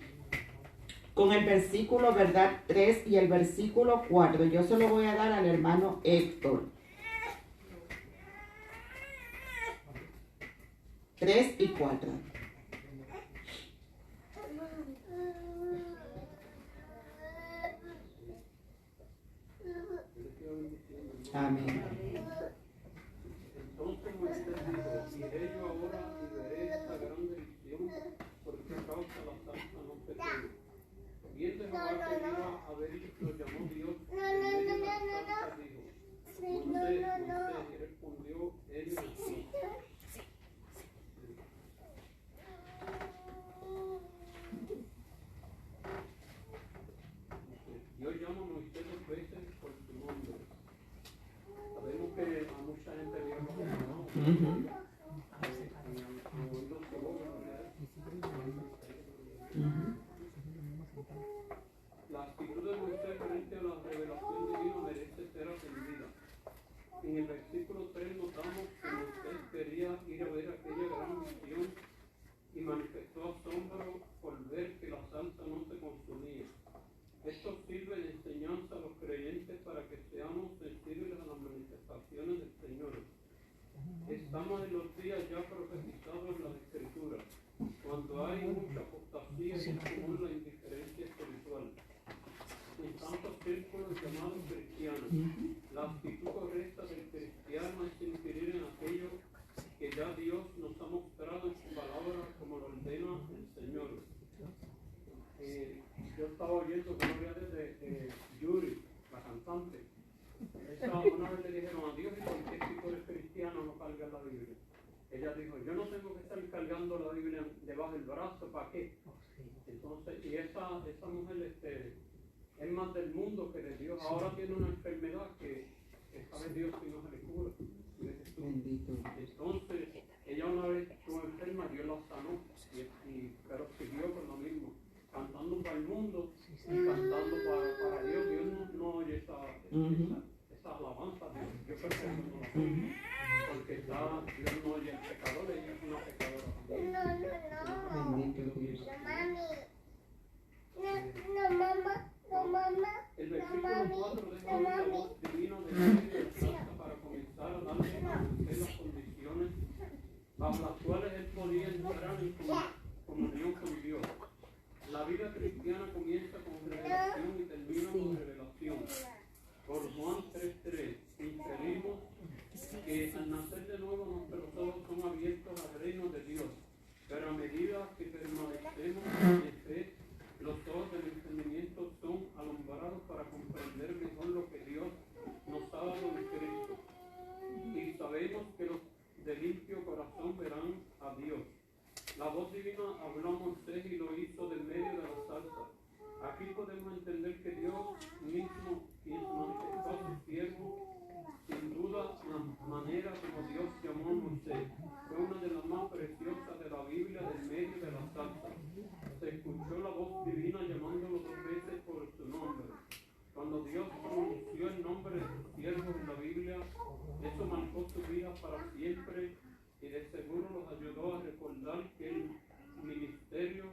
con el versículo, ¿verdad? 3 y el versículo 4. Yo se lo voy a dar al hermano Héctor. 3 y 4. Amén. Entonces Moisés dijo, iré yo ahora mucha gente vio lo que no. Ujú. Ujú. La actitud de Moisés frente a la revelación divina merece ser atendida. En el versículo 3 notamos que Moisés quería ir a ver aquella gran visión y manifestó asombro por ver que la salsa no se consumía. Esto sirve de enseñanza a los creyentes para que seamos sensibles a las manifestaciones del Señor. Estamos en los días ya profetizados en las Escrituras, cuando hay mucha apostasía y común la indiferencia espiritual. En tantos círculos llamados cristianos, la actitud correcta del cristiano es inquirir en aquello que ya Dios nos ha mostrado en su palabra como lo ordena el Señor. Yo estaba oyendo gloria de Yuri, la cantante. Una vez le dijeron a Dios, ¿y por qué si tú eres cristiano no cargas la Biblia? Ella dijo, yo no tengo que estar cargando la Biblia debajo del brazo, ¿para qué? Entonces, y esa mujer es más del mundo que de Dios. Ahora tiene una enfermedad que sabe Dios si no se le cura. Bendito. Entonces, ella una vez estuvo enferma, Dios la sanó, pero siguió con lo mismo, cantando para el mundo y cantando para Dios. Dios no oye esa alabanza. Yo creo que eso no la oye, porque Dios no oye al pecador, ella es una pecadora también. Bendito Dios. El versículo 4 deja ver la voz divina de Dios para comenzar a darle a Moisés las condiciones bajo las cuales él podía entrar en comunión con Dios. La vida cristiana comienza con revelación y termina con revelación. Por Juan 3:3 inferimos que al nacer de nuevo nuestros ojos son abiertos al reino de Dios, pero a medida que permanecemos en fe, los ojos del entendimiento son alumbrados para comprender mejor lo que Dios nos ha dado en Cristo. Y sabemos que los de limpio corazón verán a Dios. La voz divina habló a Moisés y lo hizo del medio de la salsa. Aquí podemos entender que Dios mismo, quien manifestó a su siervo, sin duda la manera como Dios llamó a Moisés fue una de las más preciosas de la Biblia del medio de la salsa. Se escuchó la voz divina llamándolo 2 veces por su nombre. Cuando Dios pronunció el nombre de sus siervos en la Biblia, eso marcó su vida para siempre y de seguro los ayudó a recordar que el ministerio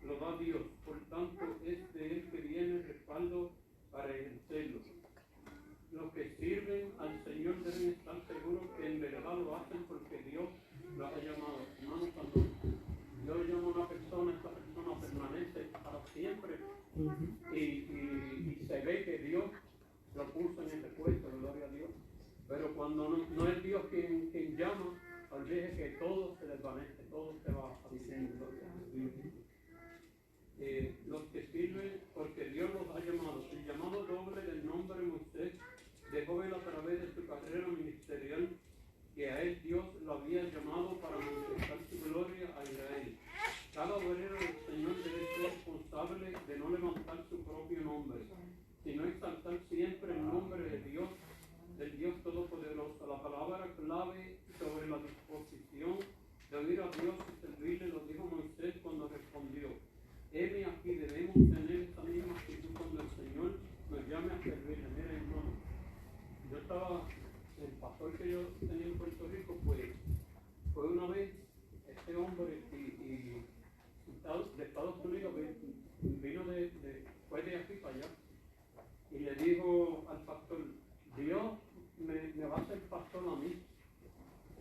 lo da Dios. Por tanto, es de Él que viene el respaldo para ejercerlo. Los que sirven al Señor deben estar seguros que en verdad lo hacen porque Dios los ha llamado. Hermanos, cuando Dios llama a una persona, esta persona permanece para siempre y se ve que Dios lo puso en ese puesto, gloria a Dios. Pero cuando no es Dios quien llama, olvide que todo se desvanece, todo se va a diciendo. Los que sirven porque Dios los ha llamado. El llamado doble del nombre de Moisés dejó ver a través de su carrera ministerial que a él Dios lo había llamado para manifestar su gloria a Israel. Cada obrero del Señor debe ser responsable de no levantar su propio nombre, sino exaltar siempre el nombre de Dios, del Dios Todopoderoso. La palabra clave sobre la disposición de oír a Dios y servirle lo dijo Moisés cuando respondió: heme aquí, debemos tener esta misma actitud cuando el Señor nos llame a servirle. Mira, hermano, el pastor que yo tenía en Puerto Rico, pues, fue una vez este hombre de Estados Unidos vino fue de aquí para allá y le dijo al pastor: Dios me va a hacer pastor a mí.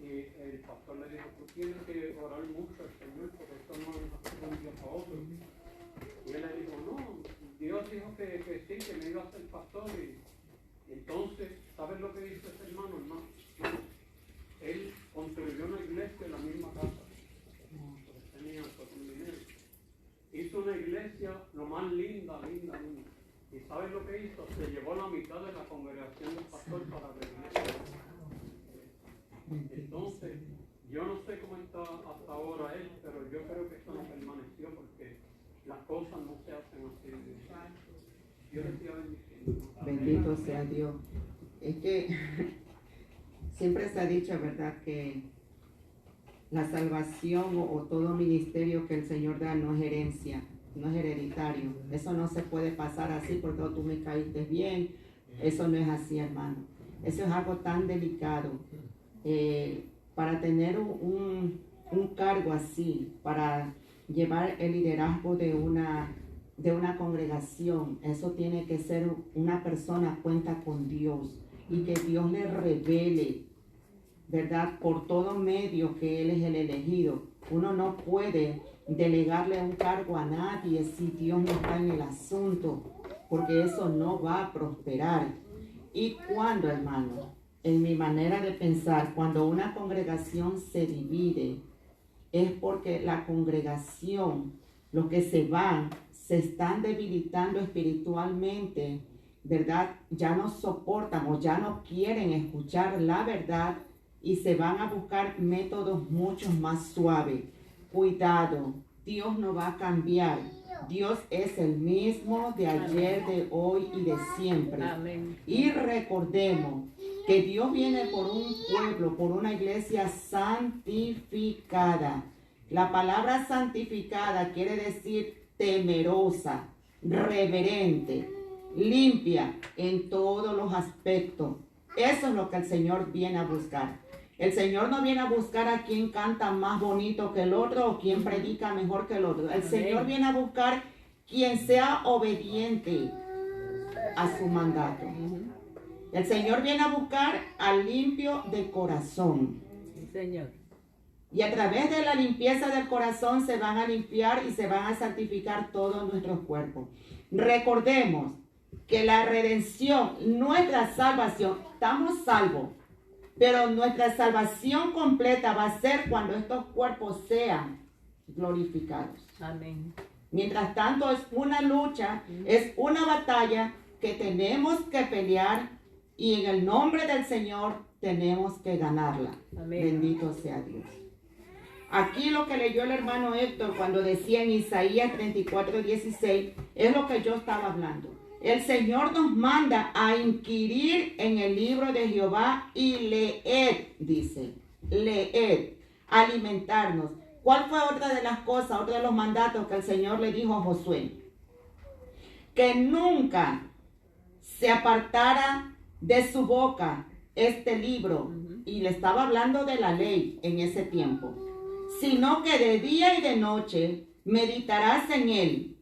Y el pastor le dijo: tú tienes que orar mucho al Señor porque esto no es hacer de un día para otro. Y él le dijo: no, Dios dijo que sí, que me iba a hacer pastor. Y entonces, ¿sabes lo que hizo ese hermano? Él construyó una iglesia en la misma casa. Tenía un dinero. Hizo una iglesia lo más linda. ¿Y sabes lo que hizo? Se llevó la mitad de la congregación del pastor para la iglesia. Entonces, yo no sé cómo está hasta ahora él, pero yo creo que eso no permaneció porque las cosas no se hacen así. Dios les siga bendiciendo. Bendito sea Dios. Es que Siempre se ha dicho, ¿verdad?, que la salvación o todo ministerio que el Señor da no es herencia, no es hereditario. Eso no se puede pasar así porque tú me caíste bien. Eso no es así, hermano. Eso es algo tan delicado. Para tener un cargo así, para llevar el liderazgo de una congregación, eso tiene que ser una persona cuenta con Dios y que Dios le revele, ¿verdad?, por todo medio que Él es el elegido. Uno no puede delegarle un cargo a nadie si Dios no está en el asunto, porque eso no va a prosperar. Y cuando, hermano, en mi manera de pensar, cuando una congregación se divide, es porque la congregación, los que se están debilitando espiritualmente, ¿verdad? Ya no soportan o ya no quieren escuchar la verdad y se van a buscar métodos mucho más suaves. Cuidado, Dios no va a cambiar. Dios es el mismo de ayer, de hoy y de siempre. Amén. Y recordemos que Dios viene por un pueblo, por una iglesia santificada. La palabra santificada quiere decir temerosa, reverente, limpia en todos los aspectos. Eso es lo que el Señor viene a buscar. El Señor no viene a buscar a quien canta más bonito que el otro o quien predica mejor que el otro. El Señor viene a buscar quien sea obediente a su mandato. El Señor viene a buscar al limpio de corazón. Señor. Y a través de la limpieza del corazón se van a limpiar y se van a santificar todos nuestros cuerpos. Recordemos que la redención, nuestra salvación, estamos salvos, pero nuestra salvación completa va a ser cuando estos cuerpos sean glorificados. Amén. Mientras tanto es una lucha, es una batalla que tenemos que pelear y en el nombre del Señor tenemos que ganarla. Amén. Bendito sea Dios. Aquí lo que leyó el hermano Héctor cuando decía en Isaías 34:16 es lo que yo estaba hablando. El Señor nos manda a inquirir en el libro de Jehová y leer, dice, leer, alimentarnos. ¿Cuál fue otra de las cosas, otro de los mandatos que el Señor le dijo a Josué? Que nunca se apartara de su boca este libro, y le estaba hablando de la ley en ese tiempo, sino que de día y de noche meditarás en él,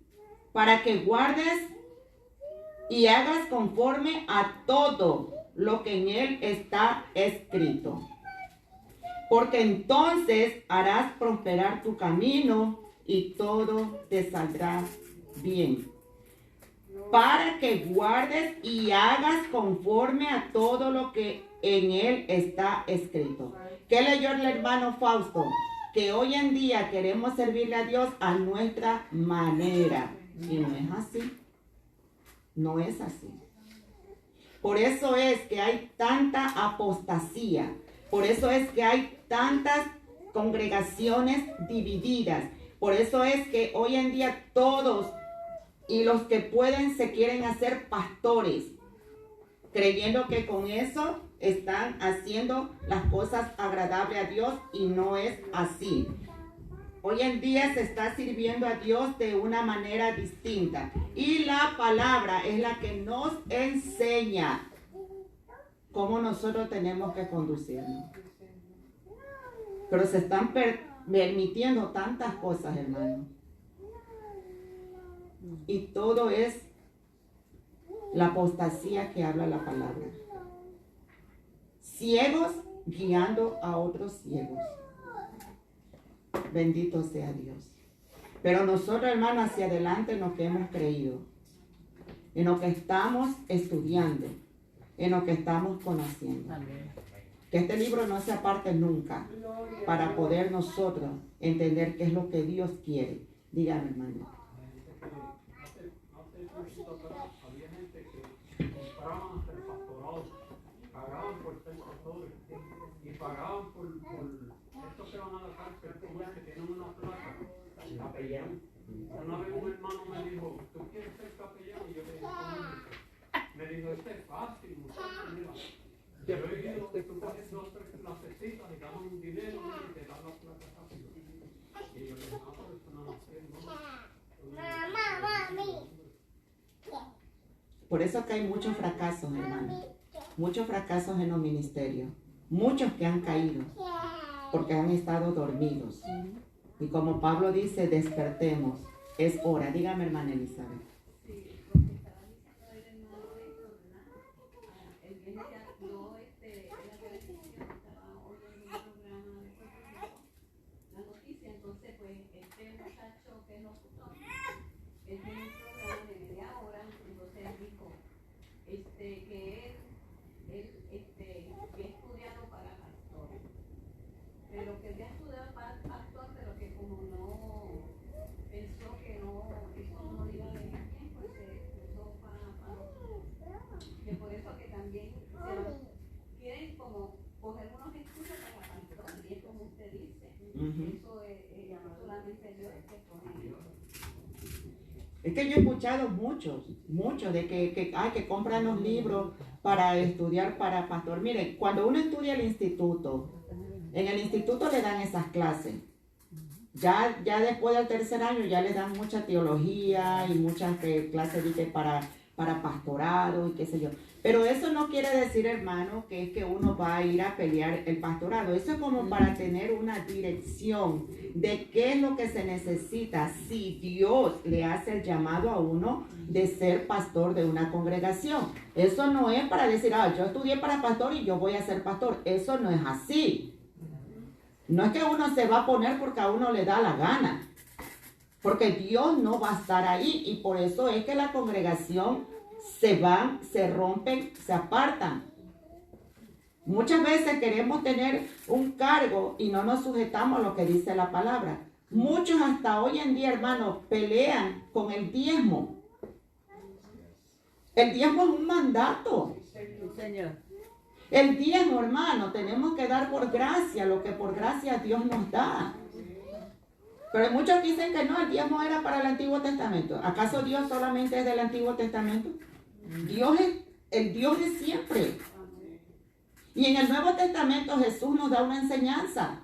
para que guardes y hagas conforme a todo lo que en él está escrito. Porque entonces harás prosperar tu camino y todo te saldrá bien. Para que guardes y hagas conforme a todo lo que en él está escrito. ¿Qué leyó el hermano Fausto? Que hoy en día queremos servirle a Dios a nuestra manera. Y no es así. No es así. Por eso es que hay tanta apostasía. Por eso es que hay tantas congregaciones divididas. Por eso es que hoy en día todos y los que pueden se quieren hacer pastores, creyendo que con eso están haciendo las cosas agradables a Dios, y no es así. Hoy en día se está sirviendo a Dios de una manera distinta. Y la palabra es la que nos enseña cómo nosotros tenemos que conducirnos. Pero se están permitiendo tantas cosas, hermano. Y todo es la apostasía que habla la palabra. Ciegos guiando a otros ciegos. Bendito sea Dios. Pero nosotros, hermanos, hacia adelante en lo que hemos creído, en lo que estamos estudiando, en lo que estamos conociendo. Amén. Que este libro no se aparte nunca, para poder nosotros entender qué es lo que Dios quiere. Dígame, hermano. Había gente que compraban hasta el pastorado, pagaban por ser pastores y pagaban por estos que van a la cárcel, como es que tienen una placa, capellán. Una vez un hermano me dijo, ¿tú quieres ser capellán? Y yo le dije, ¿cómo es eso? Me dijo, este es fácil, muchacho, mira. Yo he oído que tú coges 2 o 3 clasecitas y ganas un dinero y te dan la plata rápido. Y yo le digo, no, pero eso no lo hacemos. Por eso que hay muchos fracasos, hermano. Muchos fracasos en los ministerios. Muchos que han caído porque han estado dormidos. Y como Pablo dice, despertemos. Es hora. Dígame, hermana Elizabeth. Es que yo he escuchado muchos de que compran los libros para estudiar para pastor. Miren, cuando uno estudia el instituto, en el instituto le dan esas clases. Ya después del tercer año ya le dan mucha teología y muchas clases para pastorado y qué sé yo. Pero eso no quiere decir, hermano, que es que uno va a ir a pelear el pastorado. Eso es como para tener una dirección de qué es lo que se necesita si Dios le hace el llamado a uno de ser pastor de una congregación. Eso no es para decir, yo estudié para pastor y yo voy a ser pastor. Eso no es así. No es que uno se va a poner porque a uno le da la gana. Porque Dios no va a estar ahí y por eso es que la congregación se van, se rompen, se apartan. Muchas veces queremos tener un cargo y no nos sujetamos a lo que dice la palabra. Muchos hasta hoy en día, hermanos, pelean con el diezmo. El diezmo es un mandato. Señor. El diezmo, hermano, tenemos que dar por gracia lo que por gracia Dios nos da. Pero muchos dicen que no, el diezmo era para el Antiguo Testamento. ¿Acaso Dios solamente es del Antiguo Testamento? Dios es el Dios de siempre. Y en el Nuevo Testamento Jesús nos da una enseñanza.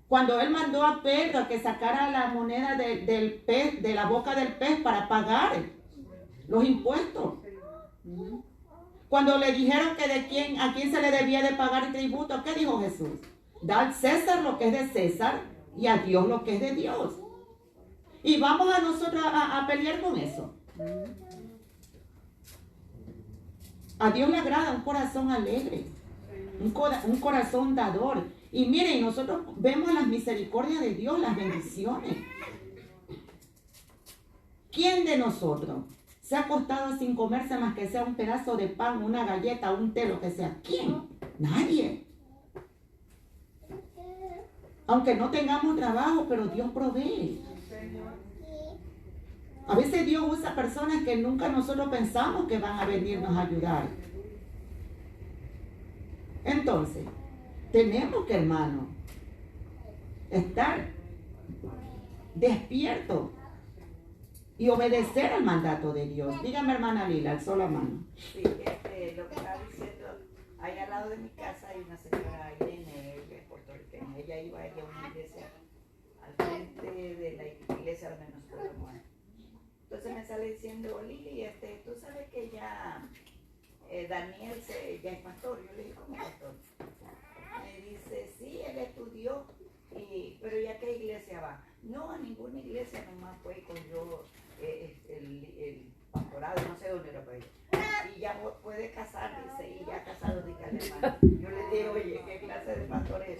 Cuando Él mandó a Pedro a que sacara la moneda del pez, de la boca del pez para pagar los impuestos. Cuando le dijeron que a quién se le debía de pagar el tributo, ¿qué dijo Jesús? Da al César lo que es de César y a Dios lo que es de Dios. Y vamos a nosotros a pelear con eso. A Dios le agrada un corazón alegre, un corazón dador. Y miren, nosotros vemos las misericordias de Dios, las bendiciones. ¿Quién de nosotros se ha acostado sin comerse más que sea un pedazo de pan, una galleta, un té, lo que sea? ¿Quién? Nadie. Aunque no tengamos trabajo, pero Dios provee. A veces Dios usa personas que nunca nosotros pensamos que van a venirnos a ayudar. Entonces, tenemos que, hermano, estar despiertos y obedecer al mandato de Dios. Dígame, hermana Lila, alzó la mano. Sí, lo que estaba diciendo, ahí al lado de mi casa hay una señora Irene, puertorriqueña. Ella iba a una iglesia al frente de la iglesia donde nosotros vamos. Entonces me sale diciendo, Lili, tú sabes que ya Daniel ya es pastor. Yo le dije, ¿cómo pastor? Me dice, sí, él estudió, pero ¿ya qué iglesia va? No, a ninguna iglesia, nomás fue con yo el pastorado, no sé dónde lo fue. Y ya puede casar, dice, y ya casado, dice al hermano. Yo le digo, oye, ¿qué clase de pastor es?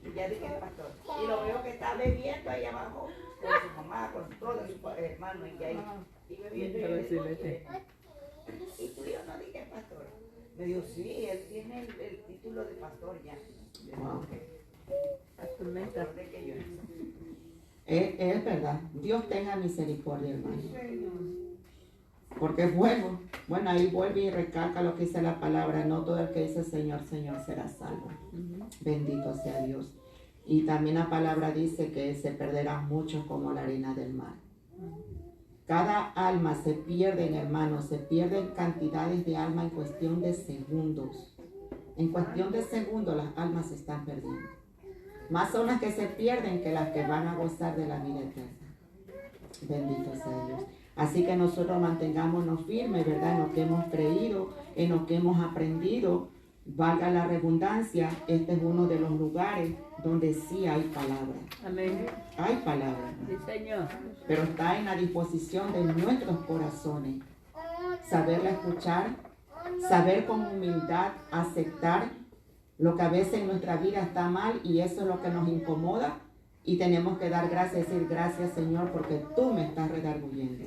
Y ya dije, pastor. Y lo veo que está bebiendo ahí abajo con su mamá, con todos sus hermanos, y ahí, y bebiendo. Y yo le digo, oye, ¿y tú yo no dije pastor? Me dijo, sí, él tiene el título de pastor ya. Pastor de que yo. Es verdad. Dios tenga misericordia, hermano. Porque es bueno. Bueno, ahí vuelve y recalca lo que dice la palabra. No todo el que dice Señor, Señor será salvo. Bendito sea Dios. Y también la palabra dice que se perderán muchos como la arena del mar. Cada alma se pierde, hermanos, se pierden cantidades de alma en cuestión de segundos. En cuestión de segundos las almas se están perdiendo. Más son las que se pierden que las que van a gozar de la vida eterna. Bendito sea Dios. Así que nosotros mantengámonos firmes, ¿verdad? En lo que hemos creído, en lo que hemos aprendido. Valga la redundancia, este es uno de los lugares donde sí hay palabra. Amén. Hay palabra. Sí, Señor. Pero está en la disposición de nuestros corazones. Saberla escuchar, saber con humildad aceptar lo que a veces en nuestra vida está mal y eso es lo que nos incomoda. Y tenemos que dar gracias, decir gracias, Señor, porque tú me estás redarguyendo.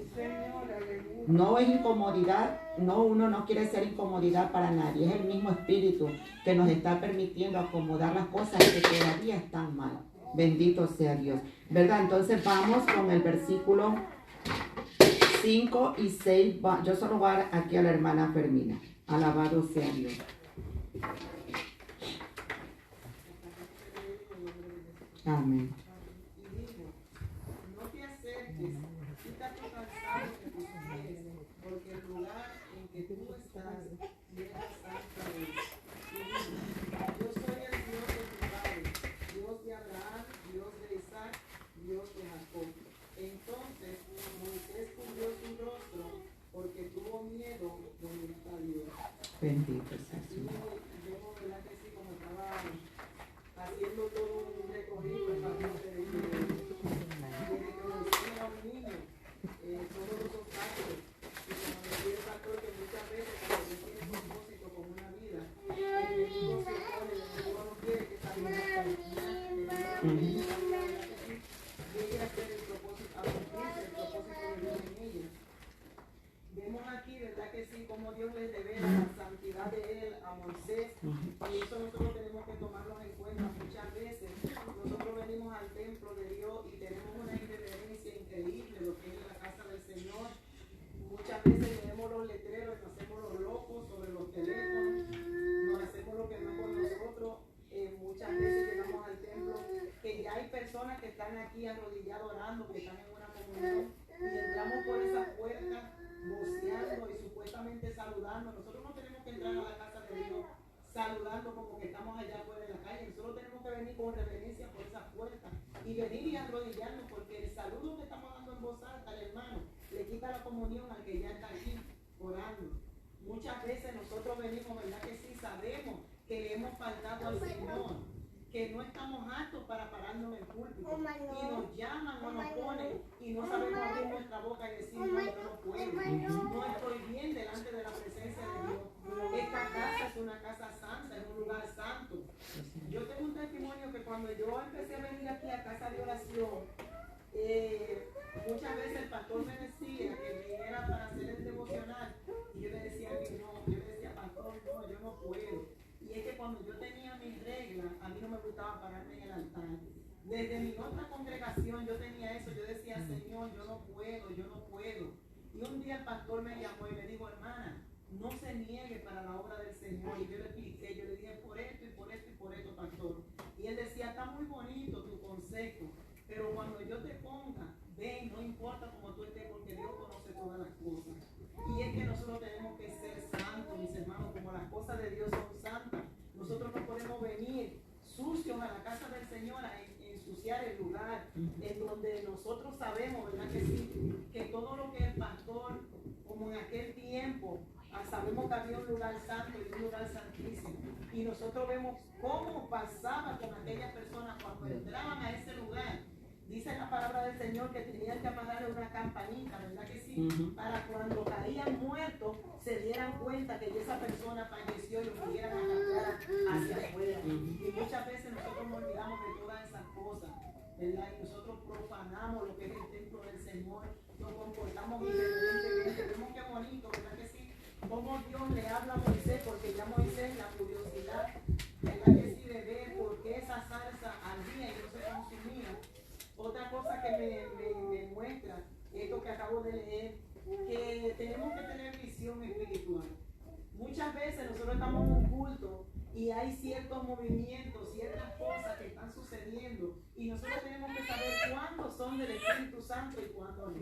No es incomodidad, no, uno no quiere ser incomodidad para nadie. Es el mismo espíritu que nos está permitiendo acomodar las cosas que todavía están mal. Bendito sea Dios. ¿Verdad? Entonces vamos con el versículo 5 y 6. Yo solo voy a dar aquí a la hermana Fermina. Alabado sea Dios. Amén. No te acerques, quita tu calzado de tus pies, porque el lugar en que tú estás llega santa vez. Yo soy el Dios de tu padre, Dios de Abraham, Dios de Isaac, Dios de Jacob. Entonces Moisés cubrió su rostro porque tuvo miedo de mirar a Dios. Bendito sea Y Dios. vemos, ¿verdad que sí? Como estaba haciendo todo un recorrido en la mente de Dios. Desde que nos enseña a un niño, todos los obstáculos. Y como decía el pastor, que muchas veces cuando Dios tiene un propósito con una vida, el enemigo se opone, el enemigo no quiere que esa vida se llegue a ser el propósito, a cumplirse el propósito de Dios en ella. Vemos aquí, ¿verdad que sí? Como Dios les revela la santidad de Él a Moisés. Y eso nosotros tenemos que tomarlo en cuenta muchas veces. Nosotros venimos al templo de Dios y tenemos una irreverencia increíble, lo que es la casa del Señor. Muchas veces tenemos los letreros y nos hacemos los locos sobre los teléfonos, nos hacemos lo que no es con nosotros. Muchas veces llegamos al templo que ya hay personas que están aquí arrodilladas orando, que están en una comunión, y entramos por esa puerta voceando y supuestamente saludando. Nosotros no tenemos que entrar a la casa de Dios saludando como que estamos allá afuera en la calle. Nosotros tenemos que venir con reverencia por esa puerta y venir y arrodillarnos, porque el saludo que estamos dando en voz alta al hermano le quita la comunión al que ya está aquí orando. Muchas veces nosotros venimos, ¿verdad que sí? Sabemos que le hemos faltado al Señor, que no estamos aptos para pararnos en el púlpito, y nos llaman o nos ponen y no sabemos abrir nuestra boca y decir, no, yo no puedo, no estoy bien delante de la presencia de Dios. Esta casa es una casa santa, es un lugar santo. Yo tengo un testimonio que cuando yo empecé a venir aquí a casa de oración, muchas veces el pastor me decía que viniera para hacer el devocional y yo le decía que no, yo le decía, pastor, no, yo no puedo. Y es que cuando yo tenía mis reglas, a mí no me gustaba pararme en el altar. Desde mi otra congregación yo tenía eso, yo decía, Señor, yo no puedo, yo no puedo. Y un día el pastor me llamó y me dijo, hermana, no se niegue para la obra del Señor. Y yo le expliqué, yo le dije, por esto y por esto y por esto, pastor. Y él decía, está muy bonito tu consejo, pero cuando yo te ponga, ven, no importa cómo tú estés, porque Dios conoce todas las cosas. Y es que nosotros tenemos que ser santos, mis hermanos, como las cosas de Dios son santas. Nosotros no podemos venir sucios a la casa del Señor a ensuciar el lugar en donde nosotros sabemos, ¿verdad que sí? Que todo lo que el pastor, como en aquel tiempo, sabemos que había un lugar santo y un lugar santísimo. Y nosotros vemos cómo pasaba con aquellas personas cuando entraban a ese lugar. Dice la palabra del Señor que tenían que apagarle una campanita, ¿verdad que sí? Para cuando caían muertos se dieran cuenta que esa persona falleció y lo pudieran arrastrar hacia afuera. Y muchas veces nosotros nos olvidamos de todas esas cosas, ¿verdad? Y nosotros profanamos lo que es el templo del Señor, nos comportamos irreverentemente. Vemos qué bonito, ¿verdad que sí? Cómo Dios le habla a Moisés, porque ya Moisés, la curiosidad, ¿verdad que sí? De ver por qué esa salsa ardía y no se consumía. Otra cosa que me muestra esto que acabo de leer, que tenemos que tener visión espiritual. Muchas veces nosotros estamos en un culto y hay ciertos movimientos, ciertas cosas que están sucediendo Y nosotros tenemos que saber cuándo son del Espíritu Santo y cuándo no.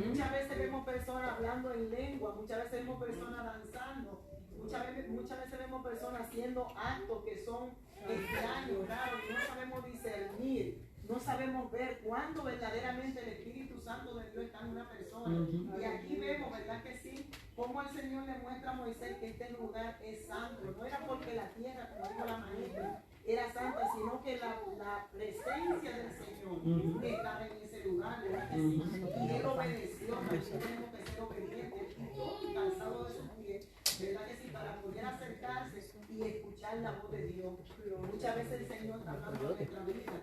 Muchas veces vemos personas hablando en lengua, muchas veces vemos personas danzando, muchas veces vemos personas haciendo actos que son extraños, raros, y no sabemos discernir, no sabemos ver cuándo verdaderamente el Espíritu Santo de Dios está en una persona. Y aquí vemos, ¿verdad que sí? Cómo el Señor le muestra a Moisés que este lugar es santo. No era porque la tierra, como dijo la maestra, era santa, sino que la presencia del Señor estaba en ese lugar, ¿verdad que sí? Y él obedeció, también tenemos que ser obedientes, y calzado de sus pies, ¿verdad que sí? Para poder acercarse y escuchar la voz de Dios. Muchas veces el Señor está hablando de nuestra vida.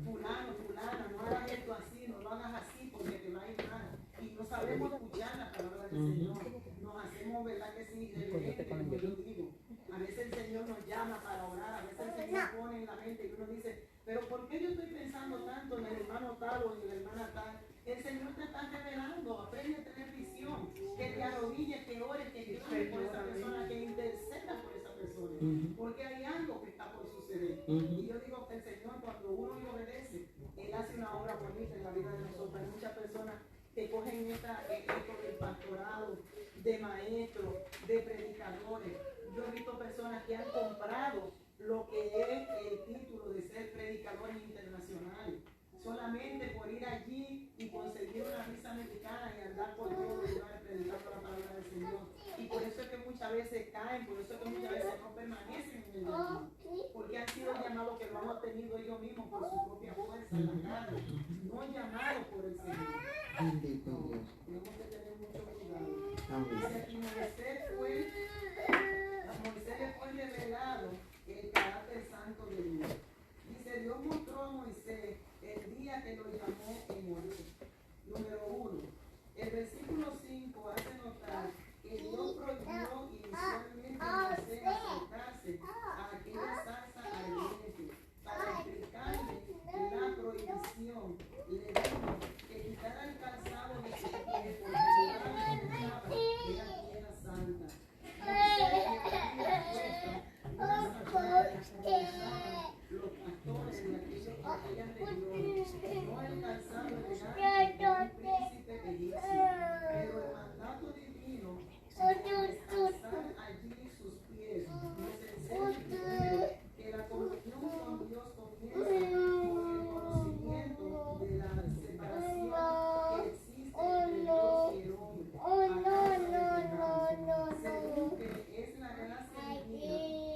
Fulano, fulana, no hagas esto así, no lo hagas así porque te va a ir mal. Y no sabemos escuchar la palabra del Señor. Nos hacemos, ¿verdad que sí? Reverentes, como yo digo. A veces el Señor nos llama para orar, a veces el Señor pone en la mente y uno dice, pero ¿por qué yo estoy pensando tanto en el hermano tal o en la hermana tal? El Señor te está revelando, aprende a tener visión, que te arrodilles, que ores, que clames por esa persona, que interceda por esa persona, porque hay algo que está por suceder. Y yo digo que el Señor, cuando uno le obedece, Él hace una obra bonita en la vida de nosotros. Hay muchas personas que cogen esto del pastorado, de maestros, de predicadores. Yo he visto personas que han comprado lo que es el título de ser predicadores internacionales, solamente por ir allí y conseguir una visa americana y andar por todos los lugares predicando la palabra del Señor. Y por eso es que muchas veces caen, por eso es que muchas veces no permanecen en el llamado, porque han sido llamados que lo han obtenido ellos mismos por su propia fuerza en la carne, no llamados por el Señor. Bendito Dios. Tenemos que tener mucho cuidado. Amén. Dice aquí, Moisés le fue revelado el carácter santo de Dios. Dice, Dios mostró a Moisés el día que lo llamó en Horeb. Número 1. El versículo 5 hace notar que Dios prohibió inicialmente a Moisés acercarse a aquella zarza ardiente. Para explicarle la prohibición, le dijo que quitara el calzado de sus pies porque el lugar donde estaba era tierra santa. Los pastores de aquella región no alcanzaron el príncipe egipcio, pero el mandato divino de calzar allí sus pies nos enseña que la comunión con Dios comienza con el conocimiento de la separación que existe entre Dios y el hombre.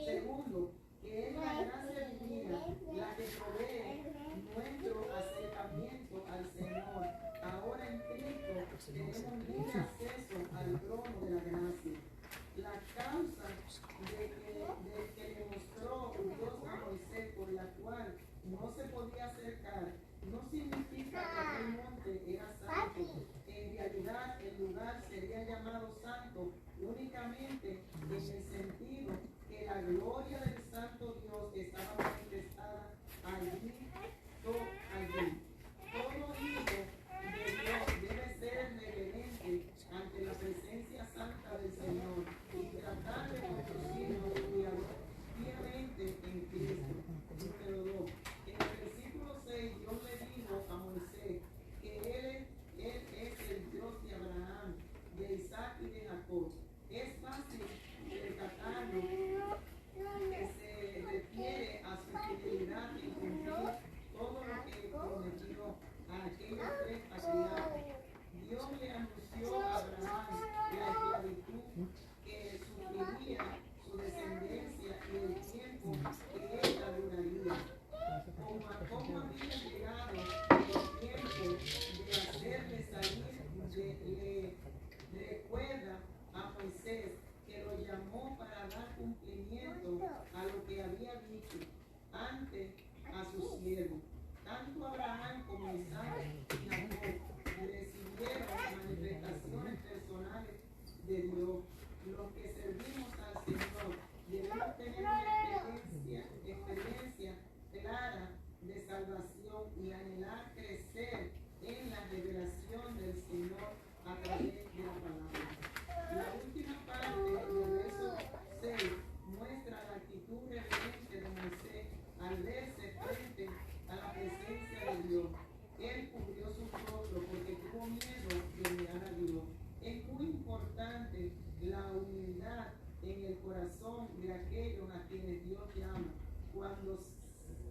Segundo, que es la gracia divina la que provee nuestro acercamiento al Señor. Ahora en Cristo tenemos libre acceso al trono de la gracia. La causa de que le mostró Dios a Moisés, por la cual no se podía acercar, no significa que aquel monte era santo. En realidad el lugar sería llamado santo únicamente en el sentido que la gloria del santo Dios estaba manifestada allí. Todo hijo de Dios debe ser reverente ante la presencia santa del Señor y tratar de conducirnos fielmente en Cristo. Número 2. En el versículo 6 Dios le dijo a Moisés que Él es el Dios de Abraham, de Isaac y de Jacob. Es fácil rescatarlo que se refiere a su fidelidad en cumplir todo lo que prometió a aquellos tres patriarcas. Dios le anunció a Abraham la esclavitud que sufriría su descendencia y el tiempo que ella duraría. Como había llegado el tiempo de hacerle salir, le recuerda a Moisés que lo llamó para dar cumplimiento a lo que había dicho antes a su siervo. Tanto Abraham como Isaac y Jacob recibieron manifestaciones personales de Dios. Los que servimos al Señor debemos tener una experiencia clara de salvación y anhelar crecer en la revelación del Señor a través de la palabra. La última parte del verso 6 muestra la actitud reverente de Moisés al verse frente a la presencia quienes Dios llama. Cuando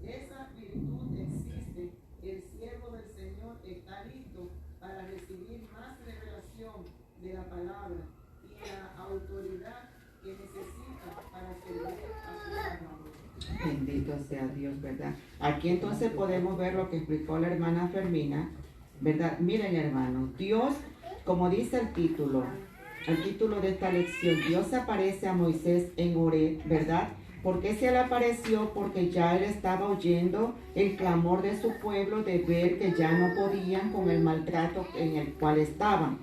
esa virtud existe, el siervo del Señor está listo para recibir más revelación de la palabra y la autoridad que necesita para servir a su Salvador. Bendito sea Dios, ¿verdad? Aquí entonces podemos ver lo que explicó la hermana Fermina, ¿verdad? Miren, hermanos, Dios, como dice el título de esta lección, Dios aparece a Moisés en Horeb, ¿verdad? ¿Por qué se le apareció? Porque ya él estaba oyendo el clamor de su pueblo de ver que ya no podían con el maltrato en el cual estaban.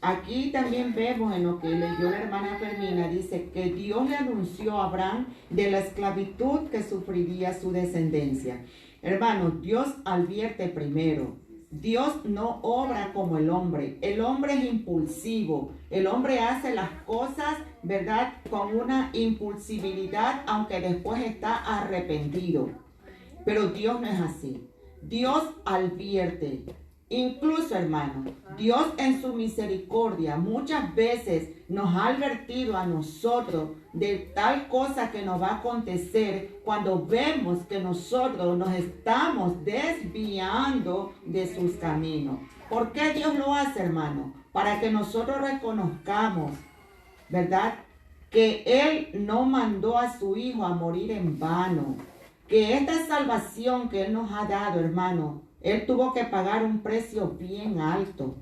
Aquí también vemos en lo que leyó la hermana Fermina, dice que Dios le anunció a Abraham de la esclavitud que sufriría su descendencia. Hermanos, Dios advierte primero. Dios no obra como el hombre. El hombre es impulsivo. El hombre hace las cosas, ¿verdad?, con una impulsibilidad, aunque después está arrepentido. Pero Dios no es así. Dios advierte. Incluso, hermano, Dios en su misericordia muchas veces nos ha advertido a nosotros de tal cosa que nos va a acontecer cuando vemos que nosotros nos estamos desviando de sus caminos. ¿Por qué Dios lo hace, hermano? Para que nosotros reconozcamos, ¿verdad?, que Él no mandó a su Hijo a morir en vano. Que esta salvación que Él nos ha dado, hermano, Él tuvo que pagar un precio bien alto.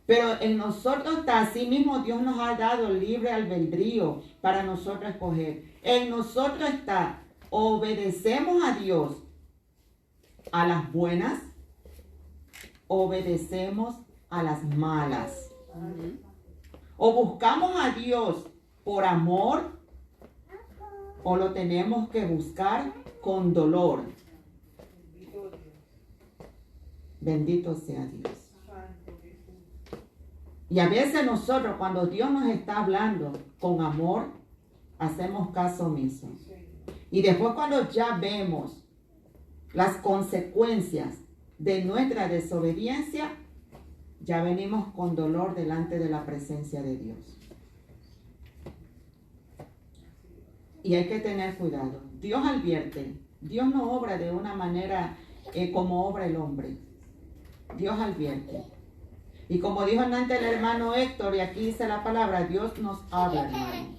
Pero en nosotros está, así mismo Dios nos ha dado libre albedrío para nosotros escoger. En nosotros está, obedecemos a Dios a las buenas, obedecemos a las malas. O buscamos a Dios por amor, o lo tenemos que buscar con dolor. Bendito sea Dios. Y a veces nosotros, cuando Dios nos está hablando con amor, hacemos caso omiso. Y después cuando ya vemos las consecuencias de nuestra desobediencia, ya venimos con dolor delante de la presencia de Dios. Y hay que tener cuidado. Dios advierte. Dios no obra de una manera como obra el hombre. Dios advierte. Y como dijo antes el hermano Héctor, y aquí dice la palabra, Dios nos habla, hermano.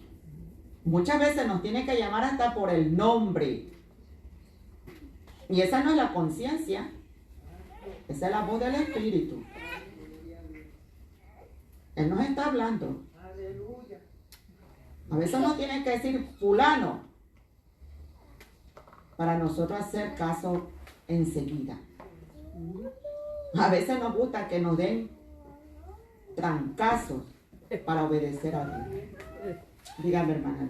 Muchas veces nos tiene que llamar hasta por el nombre. Y esa no es la conciencia. Esa es la voz del Espíritu. Él nos está hablando. A veces nos tiene que decir fulano para nosotros hacer caso enseguida. A veces nos gusta que nos den trancazos para obedecer a Dios. Dígame, hermana.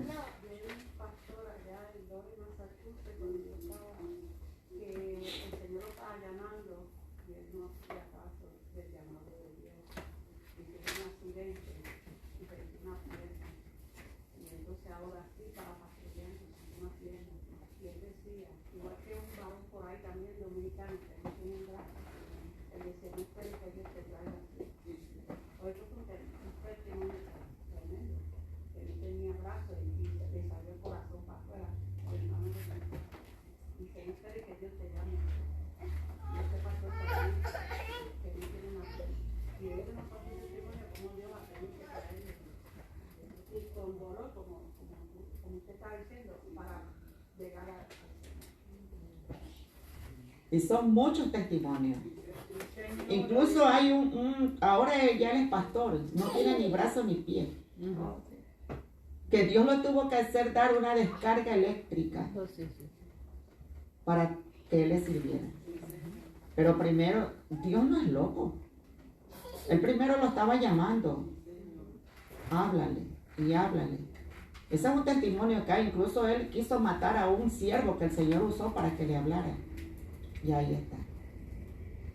Y son muchos testimonios. Incluso hay ahora ya él es pastor, no tiene ni brazo ni pie. Que Dios lo tuvo que hacer dar una descarga eléctrica para que él le sirviera. Pero primero, Dios no es loco. Él primero lo estaba llamando. Háblale y háblale. Ese es un testimonio que hay. Incluso él quiso matar a un siervo que el Señor usó para que le hablara. Y ahí está.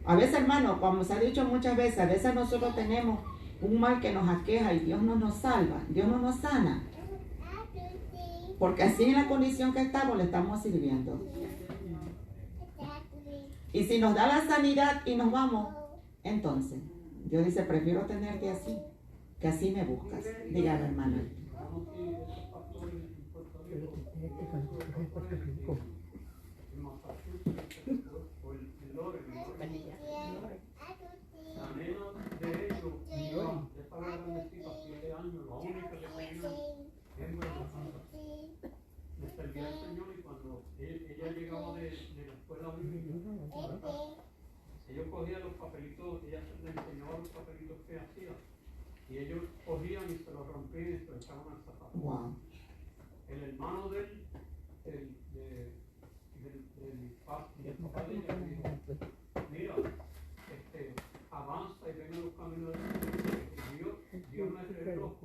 A veces, hermano, como se ha dicho muchas veces, a veces nosotros tenemos un mal que nos aqueja y Dios no nos salva, Dios no nos sana. Porque así en la condición que estamos le estamos sirviendo. Y si nos da la sanidad y nos vamos, entonces, Dios dice, prefiero tenerte así, que así me buscas. Dígame, hermano. ellos cogían los papelitos, ella le enseñaba los papelitos que hacía, y ellos cogían y se los rompían y se los echaban al zapato. Wow. El hermano del papá de ella dijo, mira, avanza y ven a los caminos del Señor, Dios me reveló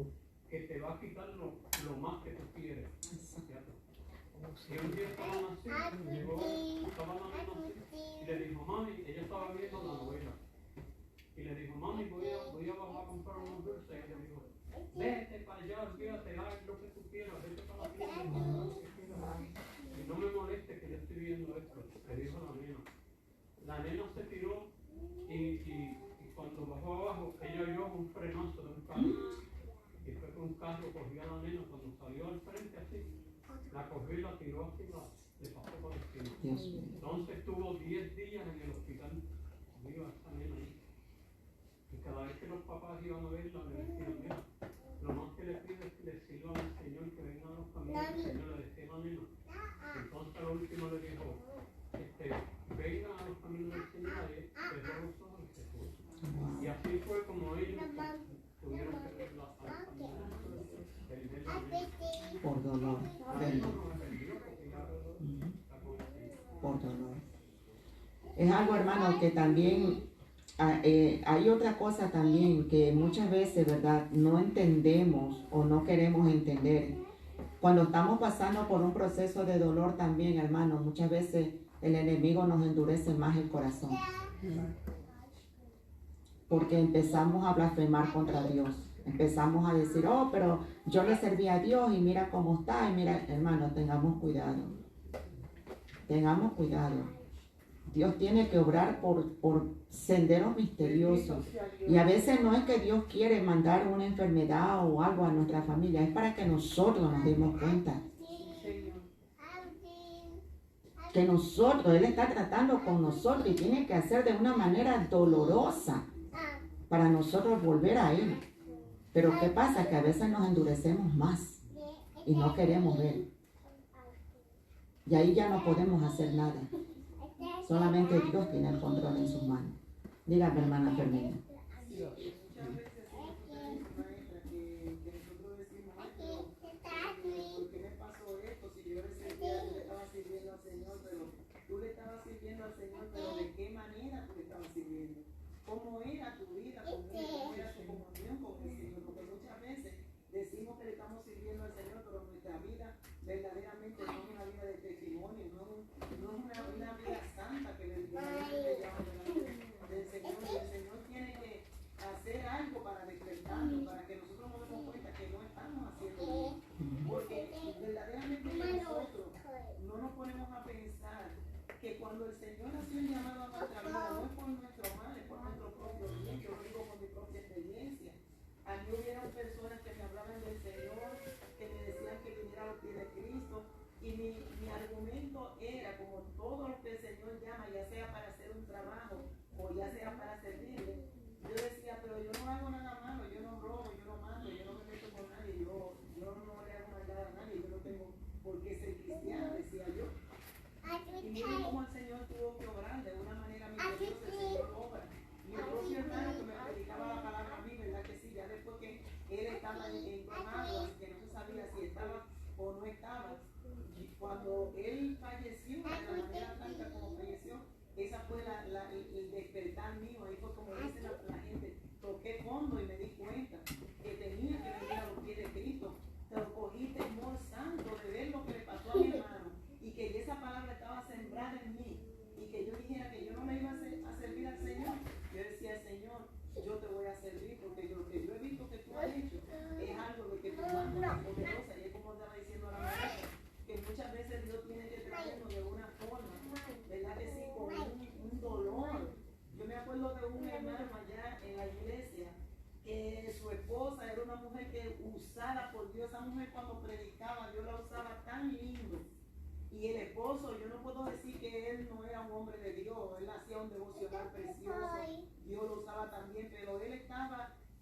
que te va a quitar lo más que tú quieres. Y un día estaban así, estaba la nena así, y le dijo, mami, ella estaba viendo la novela, y le dijo, mami, voy a bajar a comprar unos dulces, y le dijo, vete para allá, olvídate, haz lo que tú quieras, vete para la tienda, haz lo que quieras, y no me moleste que yo estoy viendo esto, le dijo la nena. La nena se tiró y cuando bajó abajo, ella oyó un frenazo de un carro, y fue que un carro cogió a la nena, cuando salió al frente así, la cogió y la tiró así, le pasó por encima. Entonces estuvo 10 días en el hospital, viva esta nena ahí. Y cada vez que los papás iban a verla, le decían, mira, lo más que le pido es que le sirvan al Señor, que vengan a los caminos del Señor, le decía la nena. Entonces al último le dijo, vengan a los caminos del Señor, y cerró los ojos y se fue. Y así fue como ellos tuvieron que ver la Por dolor. Por dolor. Es algo, hermano, que también hay otra cosa también que muchas veces, ¿verdad?, no entendemos o no queremos entender. Cuando estamos pasando por un proceso de dolor también, hermano, muchas veces el enemigo nos endurece más el corazón. Porque empezamos a blasfemar contra Dios. Empezamos a decir, oh, pero yo le serví a Dios y mira cómo está. Y mira, hermano, tengamos cuidado. Tengamos cuidado. Dios tiene que obrar por senderos misteriosos. Y a veces no es que Dios quiere mandar una enfermedad o algo a nuestra familia. Es para que nosotros nos demos cuenta. Que nosotros, Él está tratando con nosotros y tiene que hacer de una manera dolorosa para nosotros volver a Él. Pero ¿qué pasa? Que a veces nos endurecemos más y no queremos ver. Y ahí ya no podemos hacer nada. Solamente Dios tiene el control en sus manos. Dígame, hermana Fermina. Muchas veces maestra, que nosotros decimos, ¿por qué me pasó esto? Si yo le estaba sirviendo al Señor, pero tú le estabas sirviendo al Señor, pero ¿de qué manera tú le estabas sirviendo? ¿Cómo era tu vida con Él? ¿Cómo era tu comunión con el Señor? Porque muchas veces decimos que le estamos sirviendo al Señor, pero nuestra vida verdaderamente no es una vida de testimonio, no es una vida santa que verdaderamente llama del Señor. Y el Señor tiene que hacer algo para despertarnos, para que nosotros nos demos cuenta que no estamos haciendo bien. Porque verdaderamente nosotros no nos ponemos a pensar que cuando el Señor hace un llamado a nuestra vida, no es por nuestro mal, es por nuestro propio bien. Yo lo digo por mi propia experiencia. A mí hubieron personas que me hablaban del Señor, que me decían que viniera a los pies de Cristo, y mi argumento era, como todo lo que el Señor llama, ya sea para hacer un trabajo o ya sea para servirle, yo decía, pero yo no hago nada malo, yo no robo, yo no mato, yo no me meto con nadie, yo no le hago maldad a nadie, yo no tengo por qué ser cristiana, decía yo. Y miren cómo el Señor tuvo que obrar de una manera misteriosa, el Señor obra. Mi propio hermano que me predicaba la palabra a mí, ¿verdad que sí? Ya después que él estaba entromado, así que no se sabía si estaba o no estaba. Y cuando él falleció, de la manera tanta como falleció, esa fue el despertar mío. Ahí fue como dice la gente, toqué fondo y me di cuenta que tenía que venir a los pies de Cristo. Pero cogí temor santo de ver lo que le pasó a mi hermano y que esa palabra estaba sembrada en mí y que yo dijera que yo no me iba a servir al Señor. Yo decía, Señor, yo te voy a servir porque lo que yo he visto que tú has hecho es algo de que tu mano es poderosa. Y es como estaba diciendo la maestra, que muchas veces Dios tiene que traernos de una forma, ¿verdad que sí? Con un dolor. Yo me acuerdo de un hermano allá en la iglesia que su esposa era una mujer que usada por Dios. Esa mujer cuando predicaba, Dios la usaba tan lindo. Y el esposo, yo no puedo decir que él no era un hombre de Dios, él hacía un devocional precioso, Dios lo usaba también, pero él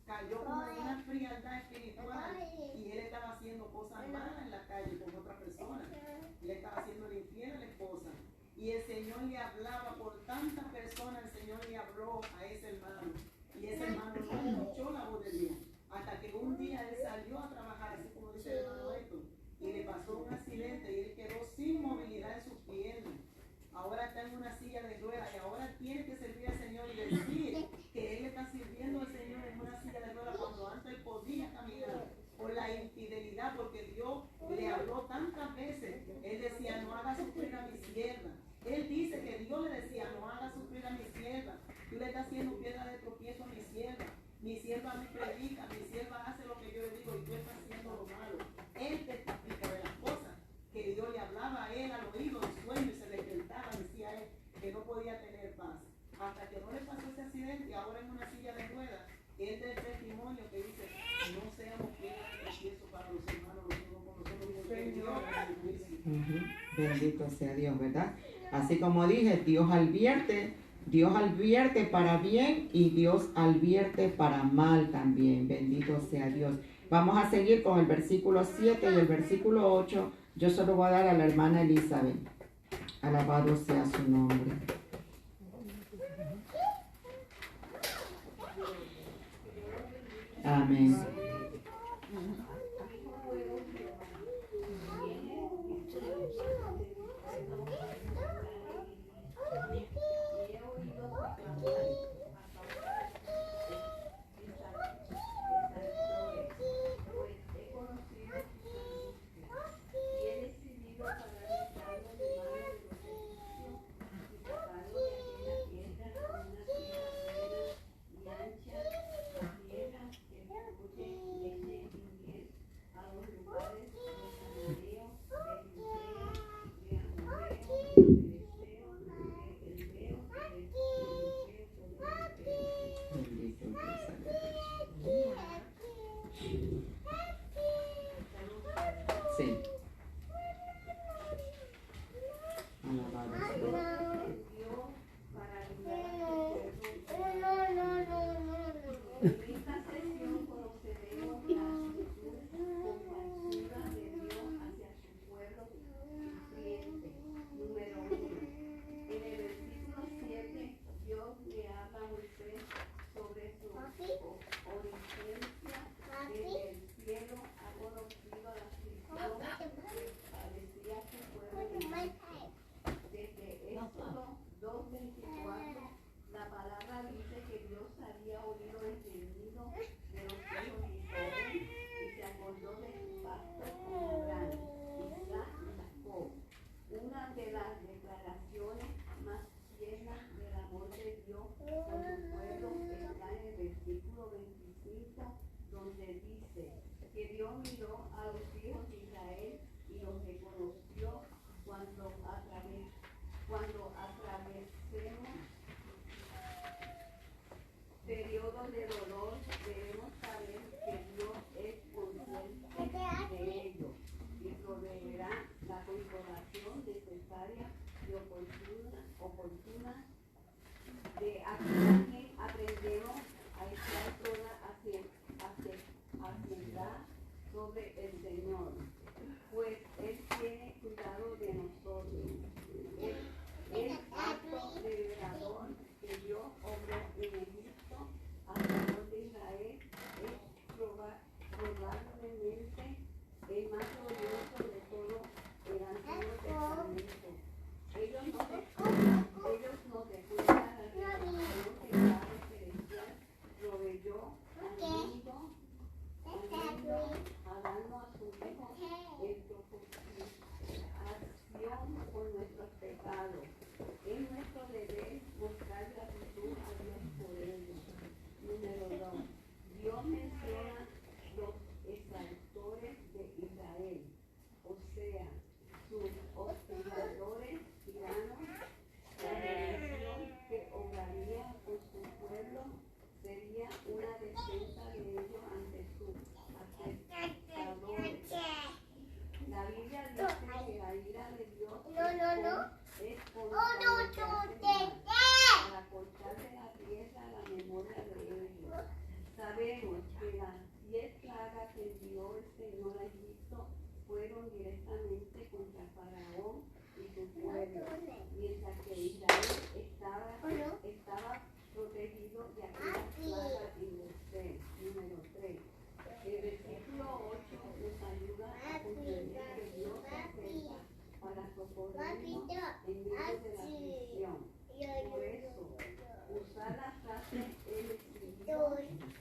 cayó como en una frialdad espiritual y él estaba haciendo cosas malas en la calle con otra persona. Él estaba haciendo infiel a la esposa. Y el Señor le hablaba por tantas personas, el Señor le tantas veces él decía, no haga sufrir a mi sierva. Él dice que Dios le decía, no haga sufrir a mi sierva. Tú le estás haciendo piedra de tropiezo a mi sierva. Mi sierva me predica, mi sierva hace lo que yo le digo y tú estás haciendo lo malo. Él testifica de las cosas que Dios le hablaba a él al oído en sueño y se despertaba, decía él que no podía tener paz. Hasta que no le pasó ese accidente y ahora en una silla de ruedas, él da el testimonio que dice, no seamos piedra de tropiezo para los hermanos, los unos con los otros, porque Dios es el juicio. Bendito sea Dios, ¿verdad? Así como dije, Dios advierte para bien y Dios advierte para mal también. Bendito sea Dios. Vamos a seguir con el versículo 7 y el versículo 8. Yo se lo voy a dar a la hermana Elizabeth. Alabado sea su nombre. Amén. Sí. Alabado sea Dios.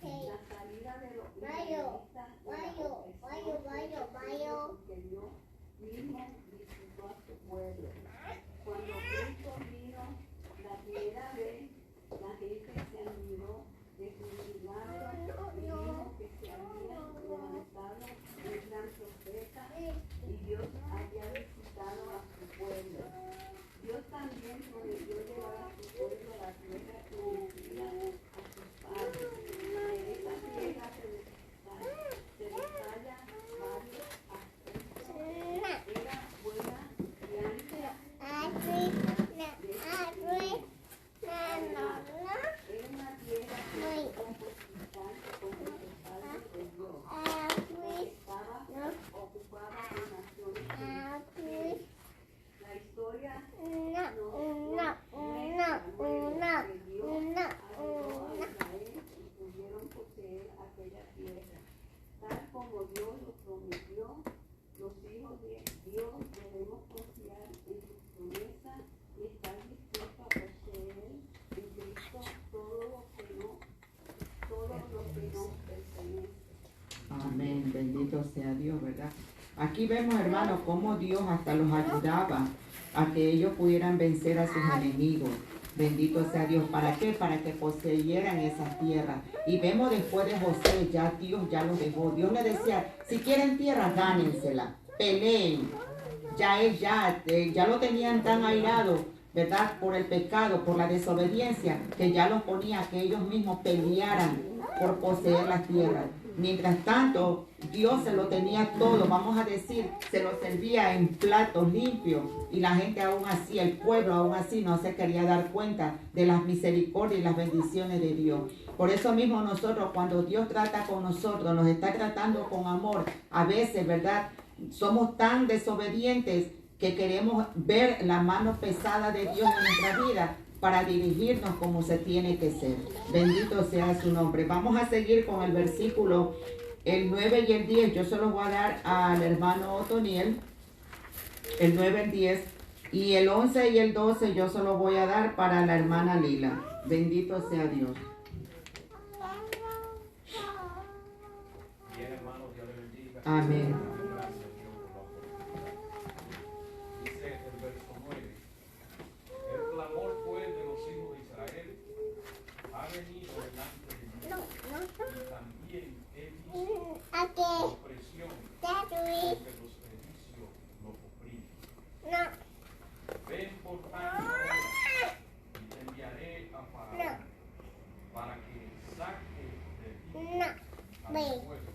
La salida mismo visitó a su pueblo. Cuando Cristo vino la primera vez, la gente se admiró de su milagro y dijo que se había levantado un gran profeta y Dios había visitado a su pueblo. Dios también prometió llevar a su pueblo a la tierra prometida a sus padres. De esa tierra se detalla varios aspectos. Era buena y ancha. Era una tierra que conquistante como el Padre de Dios. Estaba ocupada por naciones filisteas. La historia nos muestra que Dios ayudó a Israel y pudieron poseer aquella tierra. Tal como Dios lo prometió, los hijos de Dios debemos confiar en sus promesas y estar dispuestos a poseer en Cristo todo lo que nos pertenece. Amén, bendito sea Dios, ¿verdad? Aquí vemos, hermanos, cómo Dios hasta los ayudaba a que ellos pudieran vencer a sus enemigos. Bendito sea Dios. ¿Para qué? Para que poseyeran esas tierras. Y vemos después de José, ya Dios ya los dejó. Dios le decía, si quieren tierra, gánensela, peleen. Ya lo tenían tan airado, ¿verdad? Por el pecado, por la desobediencia, que ya los ponía a que ellos mismos pelearan por poseer las tierras. Mientras tanto, Dios se lo tenía todo, vamos a decir, se lo servía en platos limpios y la gente aún así, el pueblo aún así no se quería dar cuenta de las misericordias y las bendiciones de Dios. Por eso mismo nosotros, cuando Dios trata con nosotros, nos está tratando con amor, a veces, ¿verdad? Somos tan desobedientes que queremos ver la mano pesada de Dios en nuestra vida para dirigirnos como se tiene que ser. Bendito sea su nombre. Vamos a seguir con el versículo, el 9 y el 10. Yo se los voy a dar al hermano Otoniel, el 9 y el 10. Y el 11 y el 12 yo se los voy a dar para la hermana Lila. Bendito sea Dios. Bien, hermanos, Dios le bendiga. Amén. Gracias, Dios, por la oportunidad. Dice el verso 9. El clamor pues de los hijos de Israel ha venido delante de mí. Y también he visto la opresión porque los servicios los oprimen. Ven por tanto ahora y te enviaré a Faraón para que saque de ti a mi pueblo.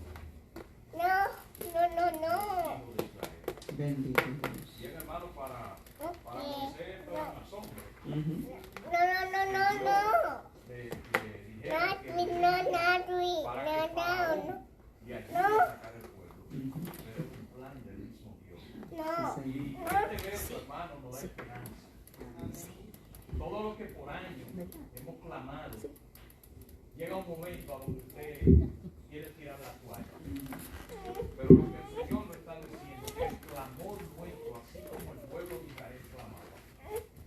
Hijo de Israel. Bendito Dios. Bien, hermano, para Moisés esto era una sombra. Le dijeron que para que Faraón de allí sacar el pueblo. Pero es un plan del mismo Dios. Y este verso, hermano, nos da esperanza. Todo lo que por años hemos clamado, llega un momento a donde usted quiere tirar la toalla. Pero lo que el Señor nos está diciendo es que el clamor nuestro, así como el pueblo de Israel clamaba,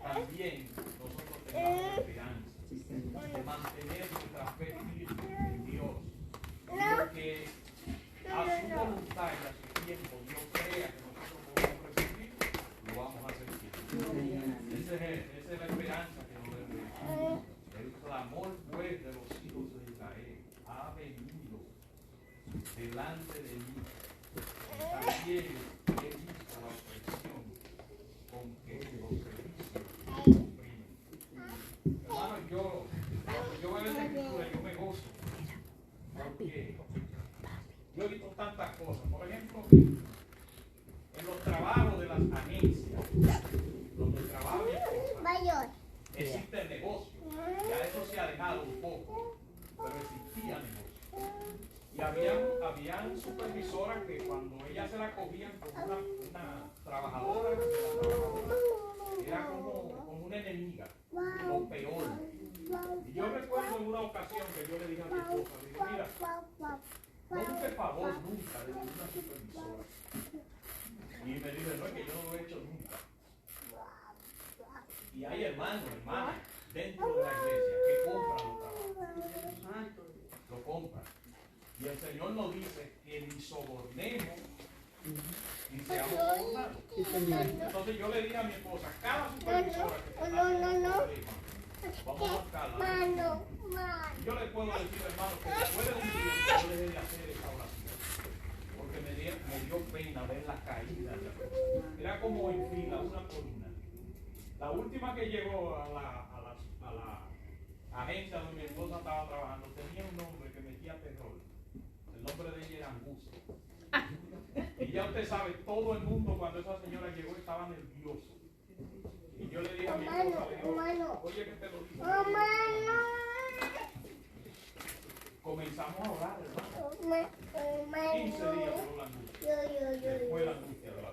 también nosotros tengamos esperanza de mantener nuestra fe firme en Dios. Y lo que a su voluntad y a su tiempo Dios crea que nosotros podemos recibir, lo vamos a recibir. Esa es la esperanza que nos debe dar. El clamor pues de los hijos de Israel ha venido delante de mí. Y también he visto la opresión con que los servicios oprimen. Hermano, cuando yo veo esta escritura, yo me gozo. Porque yo he visto tantas cosas. Por ejemplo, en los trabajos de las agencias, donde trabaja mi esposa, existe el negocio. Ya eso se ha dejado un poco, pero existía negocio. Y habían supervisoras que cuando ellas se la cogían como una trabajadora, era como una enemiga, lo peor. Y yo recuerdo en una ocasión que yo le dije a mi esposa, le digo, mira, no busques favor nunca de ninguna supervisora. Y me dice, no, es que yo no lo he hecho nunca. Y hay hermanos, hermanas, dentro de la iglesia que compran los trabajos. Lo compran. Y el Señor nos dice que ni sobornemos y seamos gobernados. Entonces yo le dije a mi esposa, cada supervisora que tenga un problema, vamos a buscarla. Y yo le puedo decir, hermano, que después de un tiempo yo dejé de hacer esa oración, porque me dio pena ver la caída de la persona. Era como en fila, una columna. La última que llegó a la agencia donde mi esposa estaba trabajando tenía un nombre que metía terror. El nombre de ella era Angustia. Y ya usted sabe, todo el mundo cuando esa señora llegó estaba nervioso. Y yo le dije a mi esposa, le digo, oye, que te lo digo. Comenzamos a orar, hermano. 15 días duró la angustia. Después la angustia de la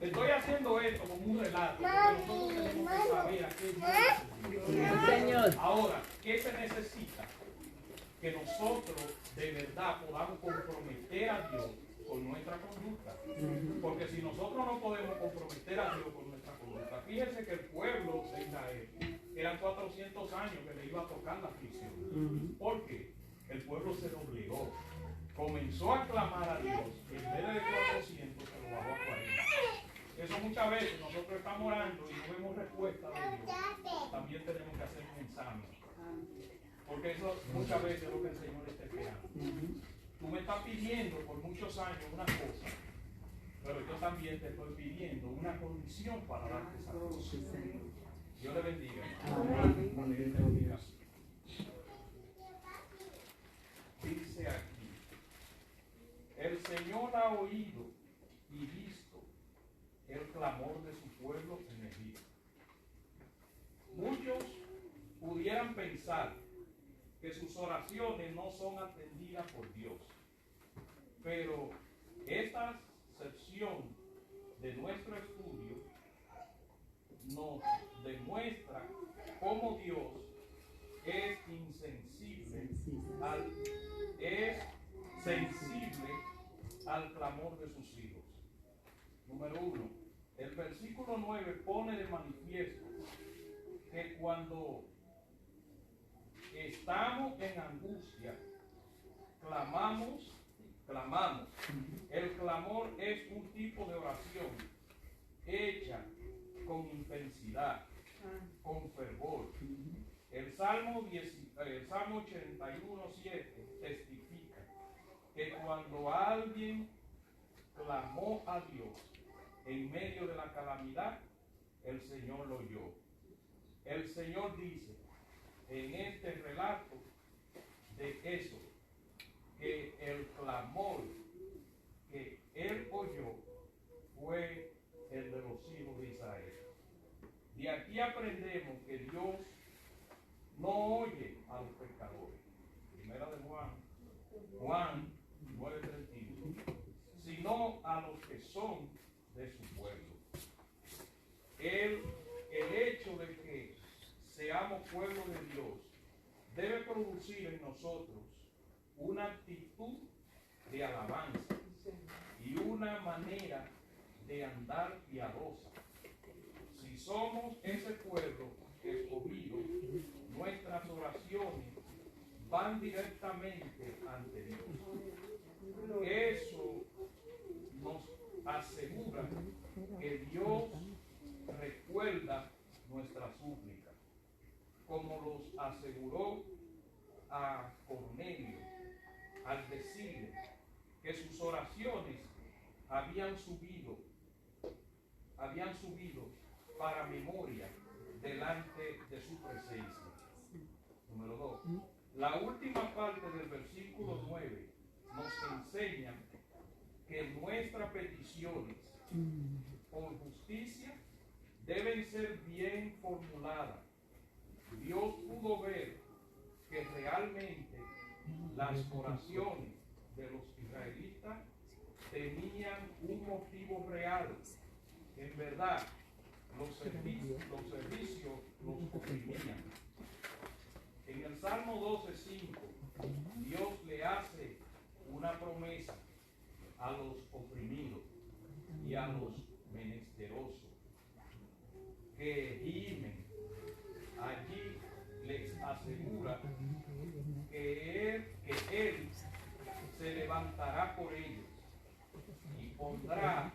Estoy haciendo esto como un relato, porque nosotros tenemos que saber a qué Dios Señor. Ahora, ¿qué se necesita? Que nosotros de verdad podamos comprometer a Dios con nuestra conducta. Porque si nosotros no podemos comprometer a Dios con nuestra conducta, fíjense que el pueblo de Israel eran 400 años que le iba a tocar la aflicción. ¿Por qué? El pueblo se doblegó. Comenzó a clamar a Dios y en vez de 400 se lo bajó a 40. Eso muchas veces nosotros estamos orando y no vemos respuesta de Dios. También tenemos que hacer un examen. Porque eso muchas veces es lo que el Señor está esperando. Tú me estás pidiendo por muchos años una cosa, pero yo también te estoy pidiendo una condición para darte esa cosa. Dios le bendiga. Amén. Dice aquí, el Señor ha oído y visto el clamor de su pueblo en Egipto. Muchos pudieran pensar que sus oraciones no son atendidas por Dios, pero esta sección de nuestro estudio nos demuestra cómo Dios es sensible al clamor de sus hijos. Número 1, el versículo 9 pone de manifiesto que cuando estamos en angustia, clamamos. El clamor es un tipo de oración hecha con intensidad, con fervor. El Salmo 81:7 testifica que cuando alguien clamó a Dios en medio de la calamidad, el Señor lo oyó. El Señor dice en este relato de eso, que el clamor que él oyó fue el de los hijos de Israel. De aquí aprendemos que Dios no oye a los pecadores. Primera de Juan 9:31, sino a los que son de su pueblo. El hecho de que seamos pueblo de Dios debe producir en nosotros una actitud de alabanza y una manera de andar piadosa. Si somos ese pueblo escogido, nuestras oraciones van directamente ante Dios. Eso nos asegura que Dios recuerda nuestra súplica, como los aseguró a Cornelio al decirle que sus oraciones habían subido para memoria delante de su presencia. Número 2. La última parte del versículo 9 nos enseña que nuestras peticiones por justicia deben ser bien formuladas. Dios pudo ver que realmente las oraciones de los israelitas tenían un motivo real. En verdad, los servicios los oprimían. En el Salmo 12:5, Dios le hace una promesa a los oprimidos y a los menesterosos que gimen. Allí les asegura que él se levantará por ellos. pondrá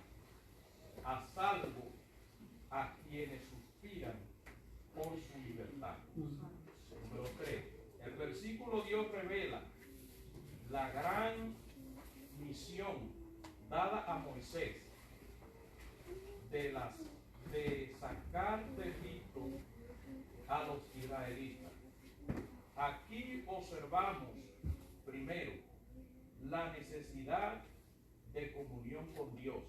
a salvo a quienes suspiran por su libertad. Número 3. El versículo Dios revela la gran misión dada a Moisés de sacar de Egipto a los israelitas. Aquí observamos primero la necesidad de comunión con Dios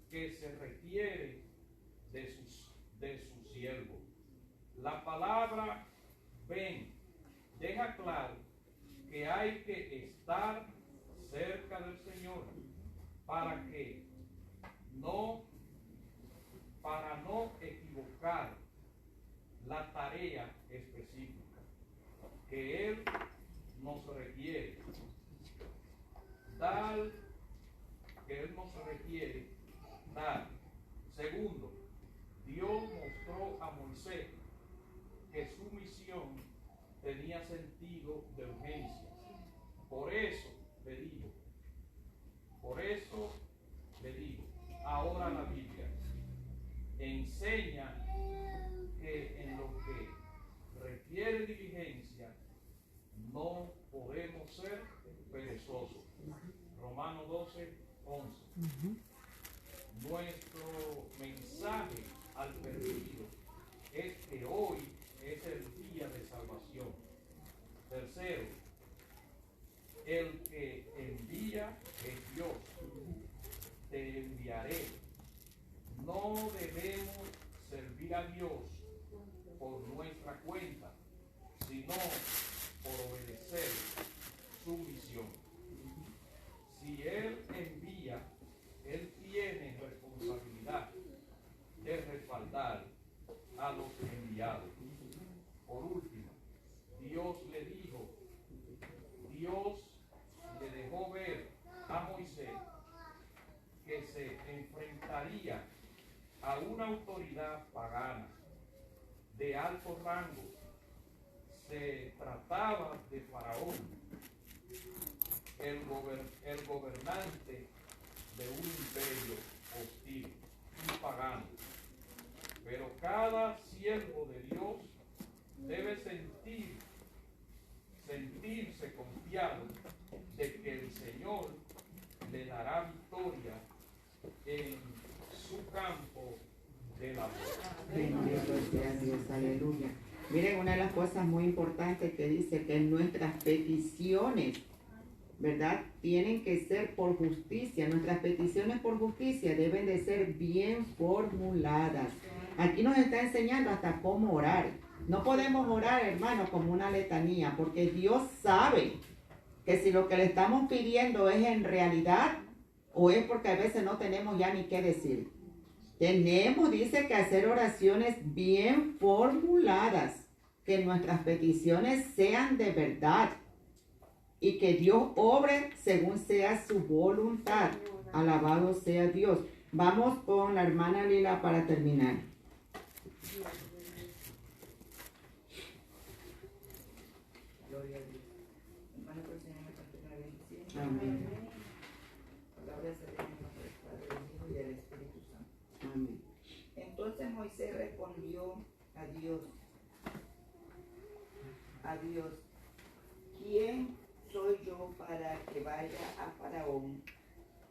que se requiere de su siervo. La palabra ven deja claro que hay que estar cerca del Señor para no equivocar la tarea específica que Él nos requiere dar. Segundo, Dios mostró a Moisés que su misión tenía sentido de urgencia. Por eso le digo, ahora la Biblia enseña que en lo que requiere diligencia no podemos ser perezosos. Romanos 12, 11. Nuestro mensaje al perdido es que hoy es el día de salvación. Tercero, el que envía es Dios. Te enviaré. No debemos servir a Dios por nuestra cuenta, sino por obedecer su misión. Si Él envía, Él tiene responsabilidad de respaldar a los enviados. Por último, Dios le dejó ver a Moisés que se enfrentaría a una autoridad pagana de alto rango. Se trataba de Faraón, el gobernante de un imperio hostil y pagano. Pero cada siervo de Dios debe sentirse confiado de que el Señor le dará victoria en su campo de labor. Bendito sea Dios, aleluya. Miren, una de las cosas muy importantes que dice que nuestras peticiones, ¿verdad?, tienen que ser por justicia. Nuestras peticiones por justicia deben de ser bien formuladas. Aquí nos está enseñando hasta cómo orar. No podemos orar, hermano, como una letanía, porque Dios sabe que si lo que le estamos pidiendo es en realidad o es porque a veces no tenemos ya ni qué decir. Tenemos, dice, que hacer oraciones bien formuladas, que nuestras peticiones sean de verdad y que Dios obre según sea su voluntad. Alabado sea Dios. Vamos con la hermana Lila para terminar. Gloria a Dios. Hermano, por el Señor me concede una bendición. Amén. Palabra se leen por el Padre, el Hijo y el Espíritu Santo. Amén. Entonces Moisés respondió a Dios, ¿quién soy yo para que vaya a Faraón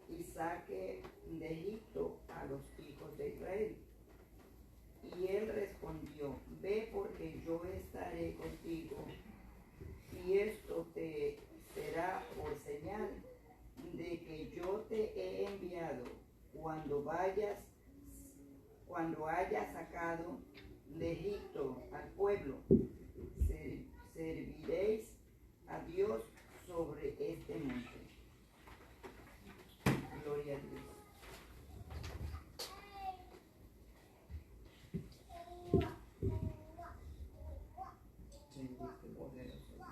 y saque de Egipto a los hijos de Israel? Y él respondió, ve, porque yo estaré contigo, y esto te será por señal de que yo te he enviado. Cuando hayas sacado de Egipto al pueblo, serviréis a Dios sobre este monte. Gloria a Dios. Bendito y poderoso Dios.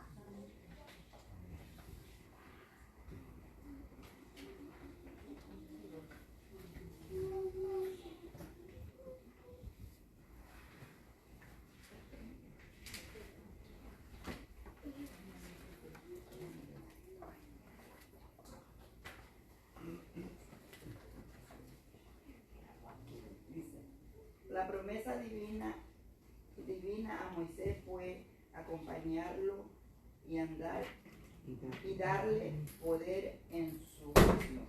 promesa divina a Moisés fue acompañarlo y darle poder en su misión.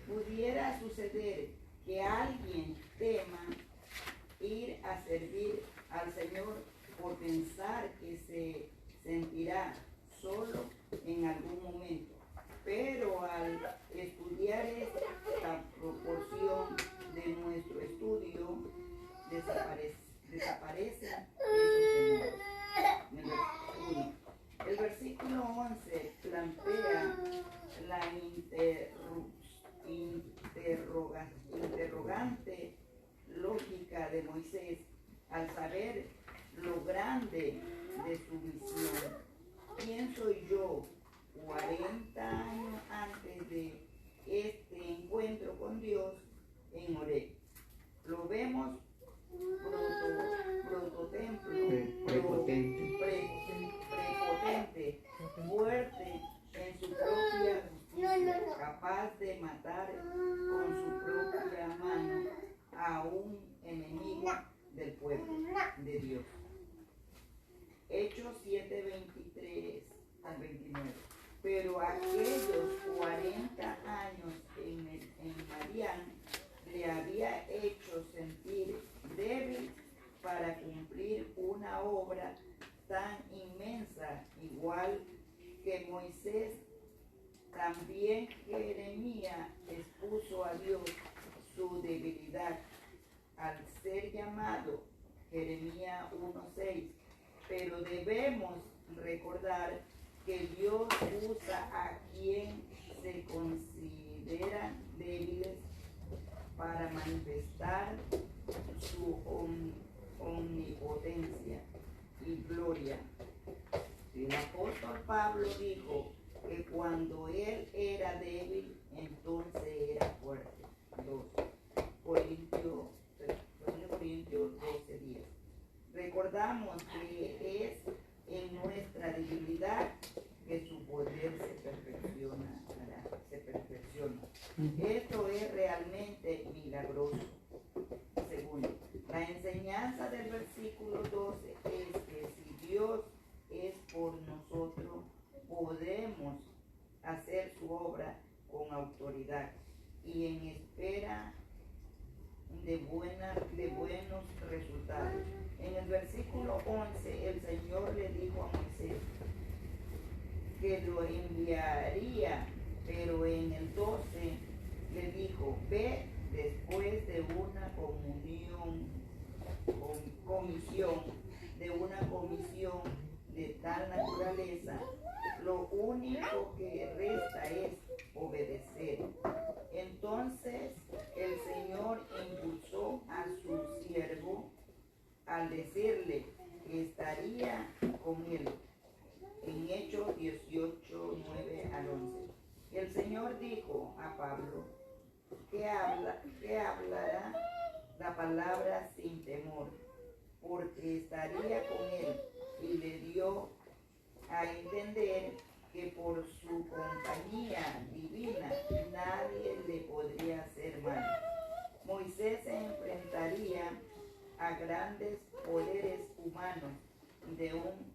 Pudiera suceder que alguien tema ir a servir al Señor por pensar que se sentirá solo en algún momento, pero al estudiar esta proporción de nuestro estudio, desaparecen esos temores. El versículo 11 plantea la interrogante lógica de Moisés al saber lo grande de su misión. ¿Quién soy yo 40 años antes de este encuentro con Dios en Horeb? Lo vemos prepotente, fuerte en su propia justicia, capaz de matar con su propia mano a un enemigo del pueblo de Dios. Hechos 7:23 al 29. Pero aquellos 40 años en Madián le había hecho sentir débil para cumplir una obra tan inmensa, igual que Moisés. También Jeremías expuso a Dios su debilidad al ser llamado Jeremías 1:6. Pero debemos recordar que Dios usa a quien se consideran débiles para manifestar su omnipotencia y gloria. El apóstol Pablo dijo que cuando él era débil, entonces era fuerte. 2 Corintios 12:10. Recordamos que es en nuestra debilidad que su poder se perfecciona. Esto es realmente milagroso. Segundo, la enseñanza del versículo 12 es que si Dios es por nosotros, podemos hacer su obra con autoridad y en espera de buenos resultados. En el versículo 11, el Señor le dijo a Moisés que lo enviaría, pero en el 12 le dijo: ve después de una comisión de tal naturaleza, lo único que resta es obedecer. Entonces el Señor impulsó a su siervo al decirle que estaría con él. En Hechos 18:9 al 11. El Señor dijo a Pablo que hablará la palabra sin temor, porque estaría con él, y le dio a entender que por su compañía divina nadie le podría hacer mal. Moisés se enfrentaría a grandes poderes humanos de un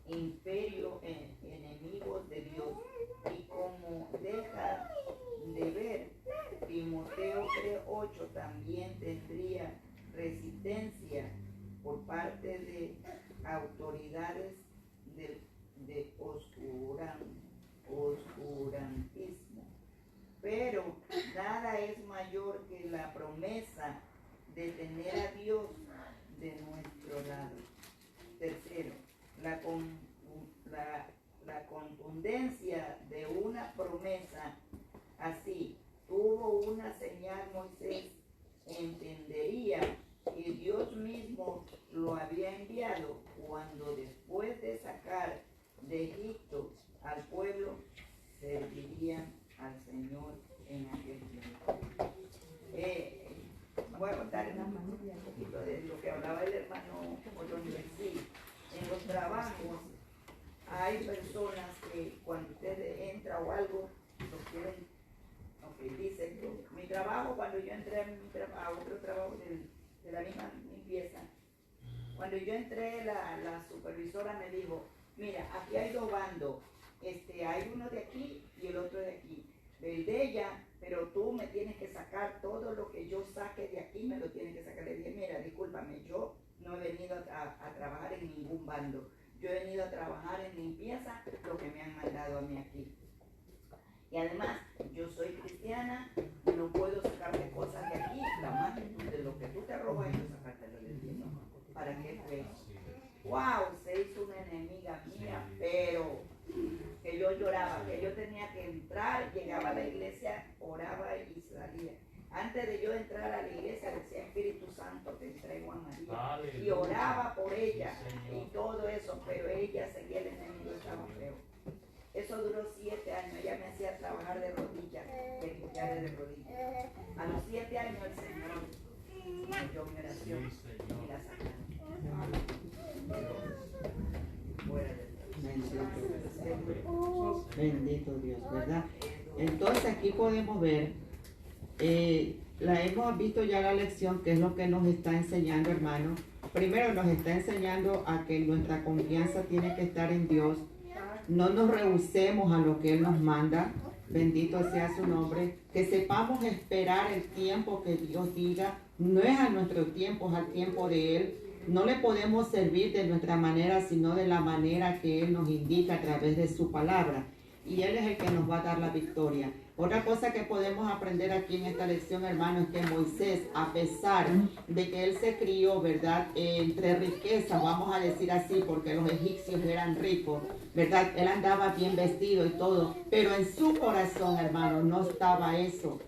imperio enemigos de Dios, y como deja de ver, Timoteo 3:8 también tendría resistencia por parte de autoridades de oscurantismo. Pero nada es mayor que la promesa de tener a Dios de nuestro lado. Tercero, la contundencia de una promesa así. Tuvo una señal. Moisés entendería que Dios mismo lo había enviado cuando, después de sacar de Egipto al pueblo, servirían al Señor en aquel tiempo. Voy a contar un poquito de lo que hablaba el hermano Oliver. Sí, en los trabajos hay personas que cuando usted entra o algo, no Dice, mi trabajo, cuando yo entré a otro trabajo de la misma limpieza, cuando yo entré, la supervisora me dijo, mira, aquí hay dos bandos, hay uno de aquí y el otro de aquí, del de ella, pero tú me tienes que sacar todo lo que yo saque de aquí, me lo tienes que sacar. Le dije, mira, discúlpame, yo no he venido a trabajar en ningún bando, yo he venido a trabajar en limpieza, lo que me han mandado a mí aquí. Y además, yo soy cristiana, no puedo sacarte cosas de aquí, la más de lo que tú te robas, yo sacártelo de ti, ¿no? ¿Para qué fue? ¡Wow! Se hizo una enemiga mía, pero que yo lloraba, que yo tenía que entrar, llegaba a la iglesia, oraba y salía. Antes de yo entrar a la iglesia, decía, Espíritu Santo, te entrego a María. Y oraba por ella y todo eso, pero ella seguía, el enemigo estaba feo. Eso duró 7 años, ella me hacía trabajar de rodillas, de limpiar de rodillas. A los 7 años el Señor me dio mi oración y la sacaron. Bendito Dios, ¿verdad? Entonces aquí podemos ver, la hemos visto ya la lección, que es lo que nos está enseñando, hermano. Primero nos está enseñando a que nuestra confianza tiene que estar en Dios. No nos rehusemos a lo que Él nos manda. Bendito sea su nombre. Que sepamos esperar el tiempo que Dios diga. No es a nuestro tiempo, es al tiempo de Él. No le podemos servir de nuestra manera, sino de la manera que Él nos indica a través de su palabra. Y Él es el que nos va a dar la victoria. Otra cosa que podemos aprender aquí en esta lección, hermano, es que Moisés, a pesar de que él se crió, ¿verdad?, entre riquezas, vamos a decir así, porque los egipcios eran ricos, ¿verdad? Él andaba bien vestido y todo, pero en su corazón, hermano, no estaba eso.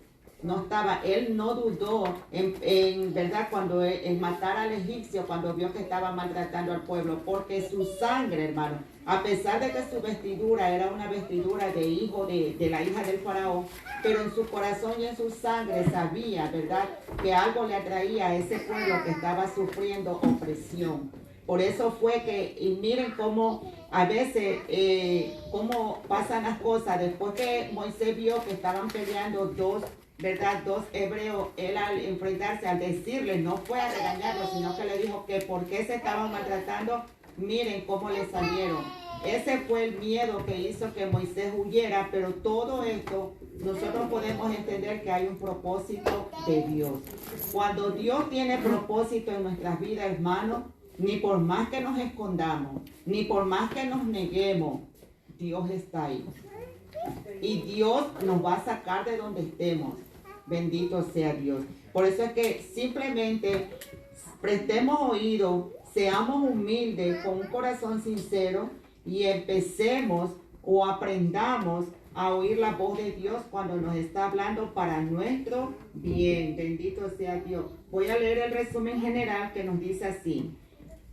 No estaba, él no dudó en verdad, cuando en matar al egipcio, cuando vio que estaba maltratando al pueblo, porque su sangre, hermano, a pesar de que su vestidura era una vestidura de hijo de la hija del faraón, pero en su corazón y en su sangre sabía, ¿verdad?, que algo le atraía a ese pueblo que estaba sufriendo opresión. Por eso fue que, y miren cómo a veces, cómo pasan las cosas. Después que Moisés vio que estaban peleando dos hebreos, él al enfrentarse, al decirle, no fue a regañarlo, sino que le dijo que por qué se estaban maltratando. Miren cómo le salieron. Ese fue el miedo que hizo que Moisés huyera, pero todo esto nosotros podemos entender que hay un propósito de Dios. Cuando Dios tiene propósito en nuestras vidas, hermanos, ni por más que nos escondamos, ni por más que nos neguemos, Dios está ahí. Y Dios nos va a sacar de donde estemos. Bendito sea Dios. Por eso es que simplemente prestemos oído, seamos humildes con un corazón sincero y empecemos o aprendamos a oír la voz de Dios cuando nos está hablando para nuestro bien. Bendito sea Dios. Voy a leer el resumen general que nos dice así.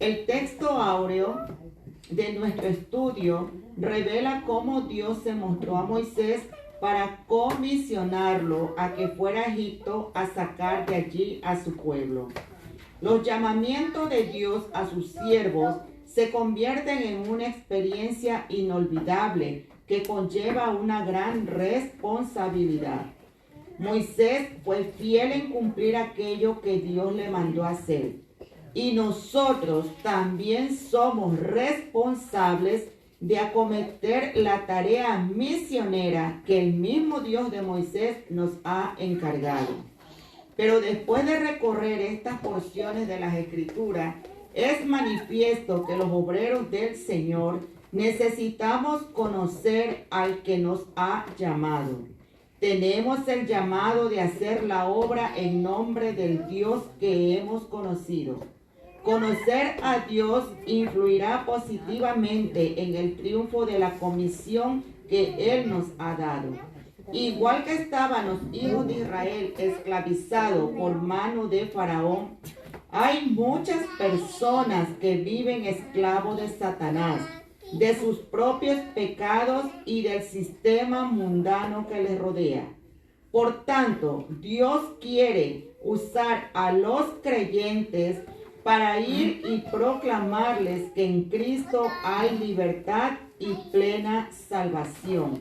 El texto áureo de nuestro estudio revela cómo Dios se mostró a Moisés para comisionarlo a que fuera a Egipto a sacar de allí a su pueblo. Los llamamientos de Dios a sus siervos se convierten en una experiencia inolvidable que conlleva una gran responsabilidad. Moisés fue fiel en cumplir aquello que Dios le mandó hacer. Y nosotros también somos responsables de acometer la tarea misionera que el mismo Dios de Moisés nos ha encargado. Pero después de recorrer estas porciones de las Escrituras, es manifiesto que los obreros del Señor necesitamos conocer al que nos ha llamado. Tenemos el llamado de hacer la obra en nombre del Dios que hemos conocido. Conocer a Dios influirá positivamente en el triunfo de la comisión que Él nos ha dado. Igual que estaban los hijos de Israel esclavizados por mano de Faraón, hay muchas personas que viven esclavos de Satanás, de sus propios pecados y del sistema mundano que les rodea. Por tanto, Dios quiere usar a los creyentes para ir y proclamarles que en Cristo hay libertad y plena salvación.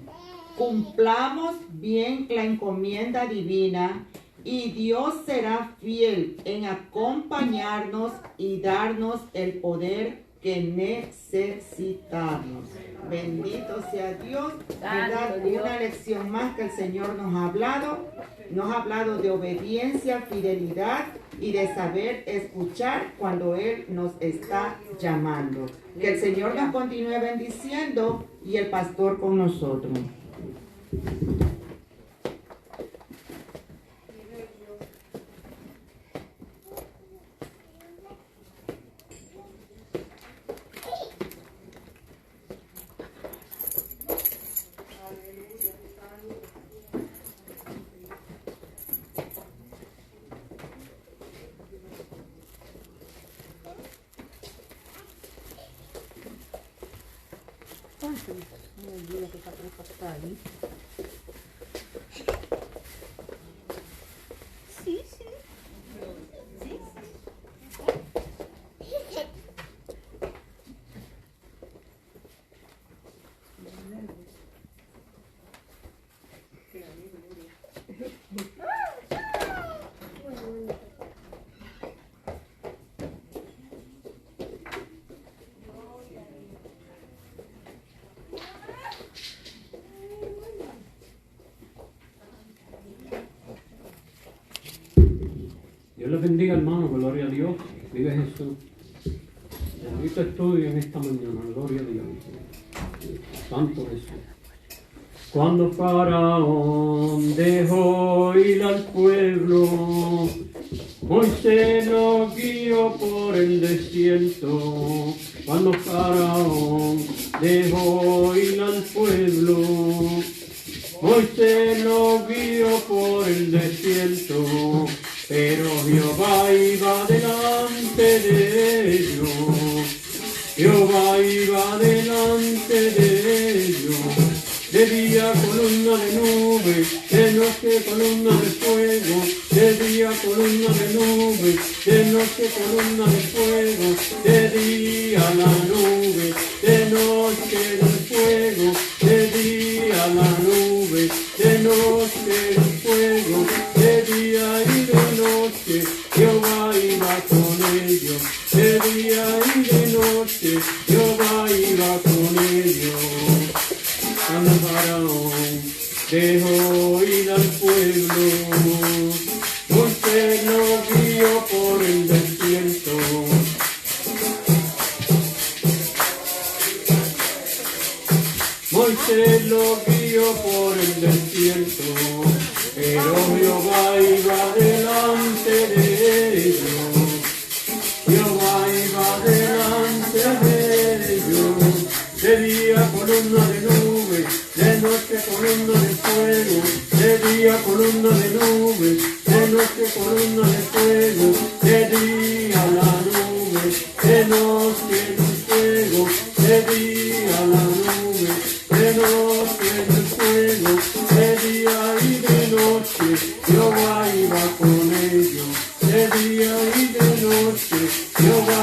Cumplamos bien la encomienda divina y Dios será fiel en acompañarnos y darnos el poder que necesitamos. Bendito sea Dios, ¿verdad? Una lección más que el Señor nos ha hablado de obediencia, fidelidad y de saber escuchar cuando Él nos está llamando. Que el Señor nos continúe bendiciendo y el pastor con nosotros. Sí, sí. Dios les bendiga, hermano, gloria a Dios. Vive Jesús. Bendito estudio en esta mañana, gloria a Dios. Santo Jesús. Cuando Faraón dejó ir al pueblo, Moisés lo guió por el desierto. Cuando Faraón dejó ir al pueblo, Moisés lo guió por el desierto. Pero Jehová iba delante de ellos, Jehová iba delante de ellos. De día columna de nube, de noche columna de fuego, de día columna de nube, de noche columna de fuego, de día la nube, de noche el fuego, de día la nube, de noche el fuego, de día y de noche, Jehová iba con ellos, de día y de noche, Jehová iba con ellos. Cuando Faraón dejó ir al pueblo, Moisés lo guió por el desierto. Moisés lo guió por el desierto, pero Jehová iba delante de ellos. Jehová iba delante de ellos. De día columna de nube, de noche columna de fuego, de día columna de nube, de noche columna de fuego, de día la nube, de noche el fuego, de día la nube, de noche el fuego, de día y de noche, Jehová iba con ellos, de día y de noche, Jehová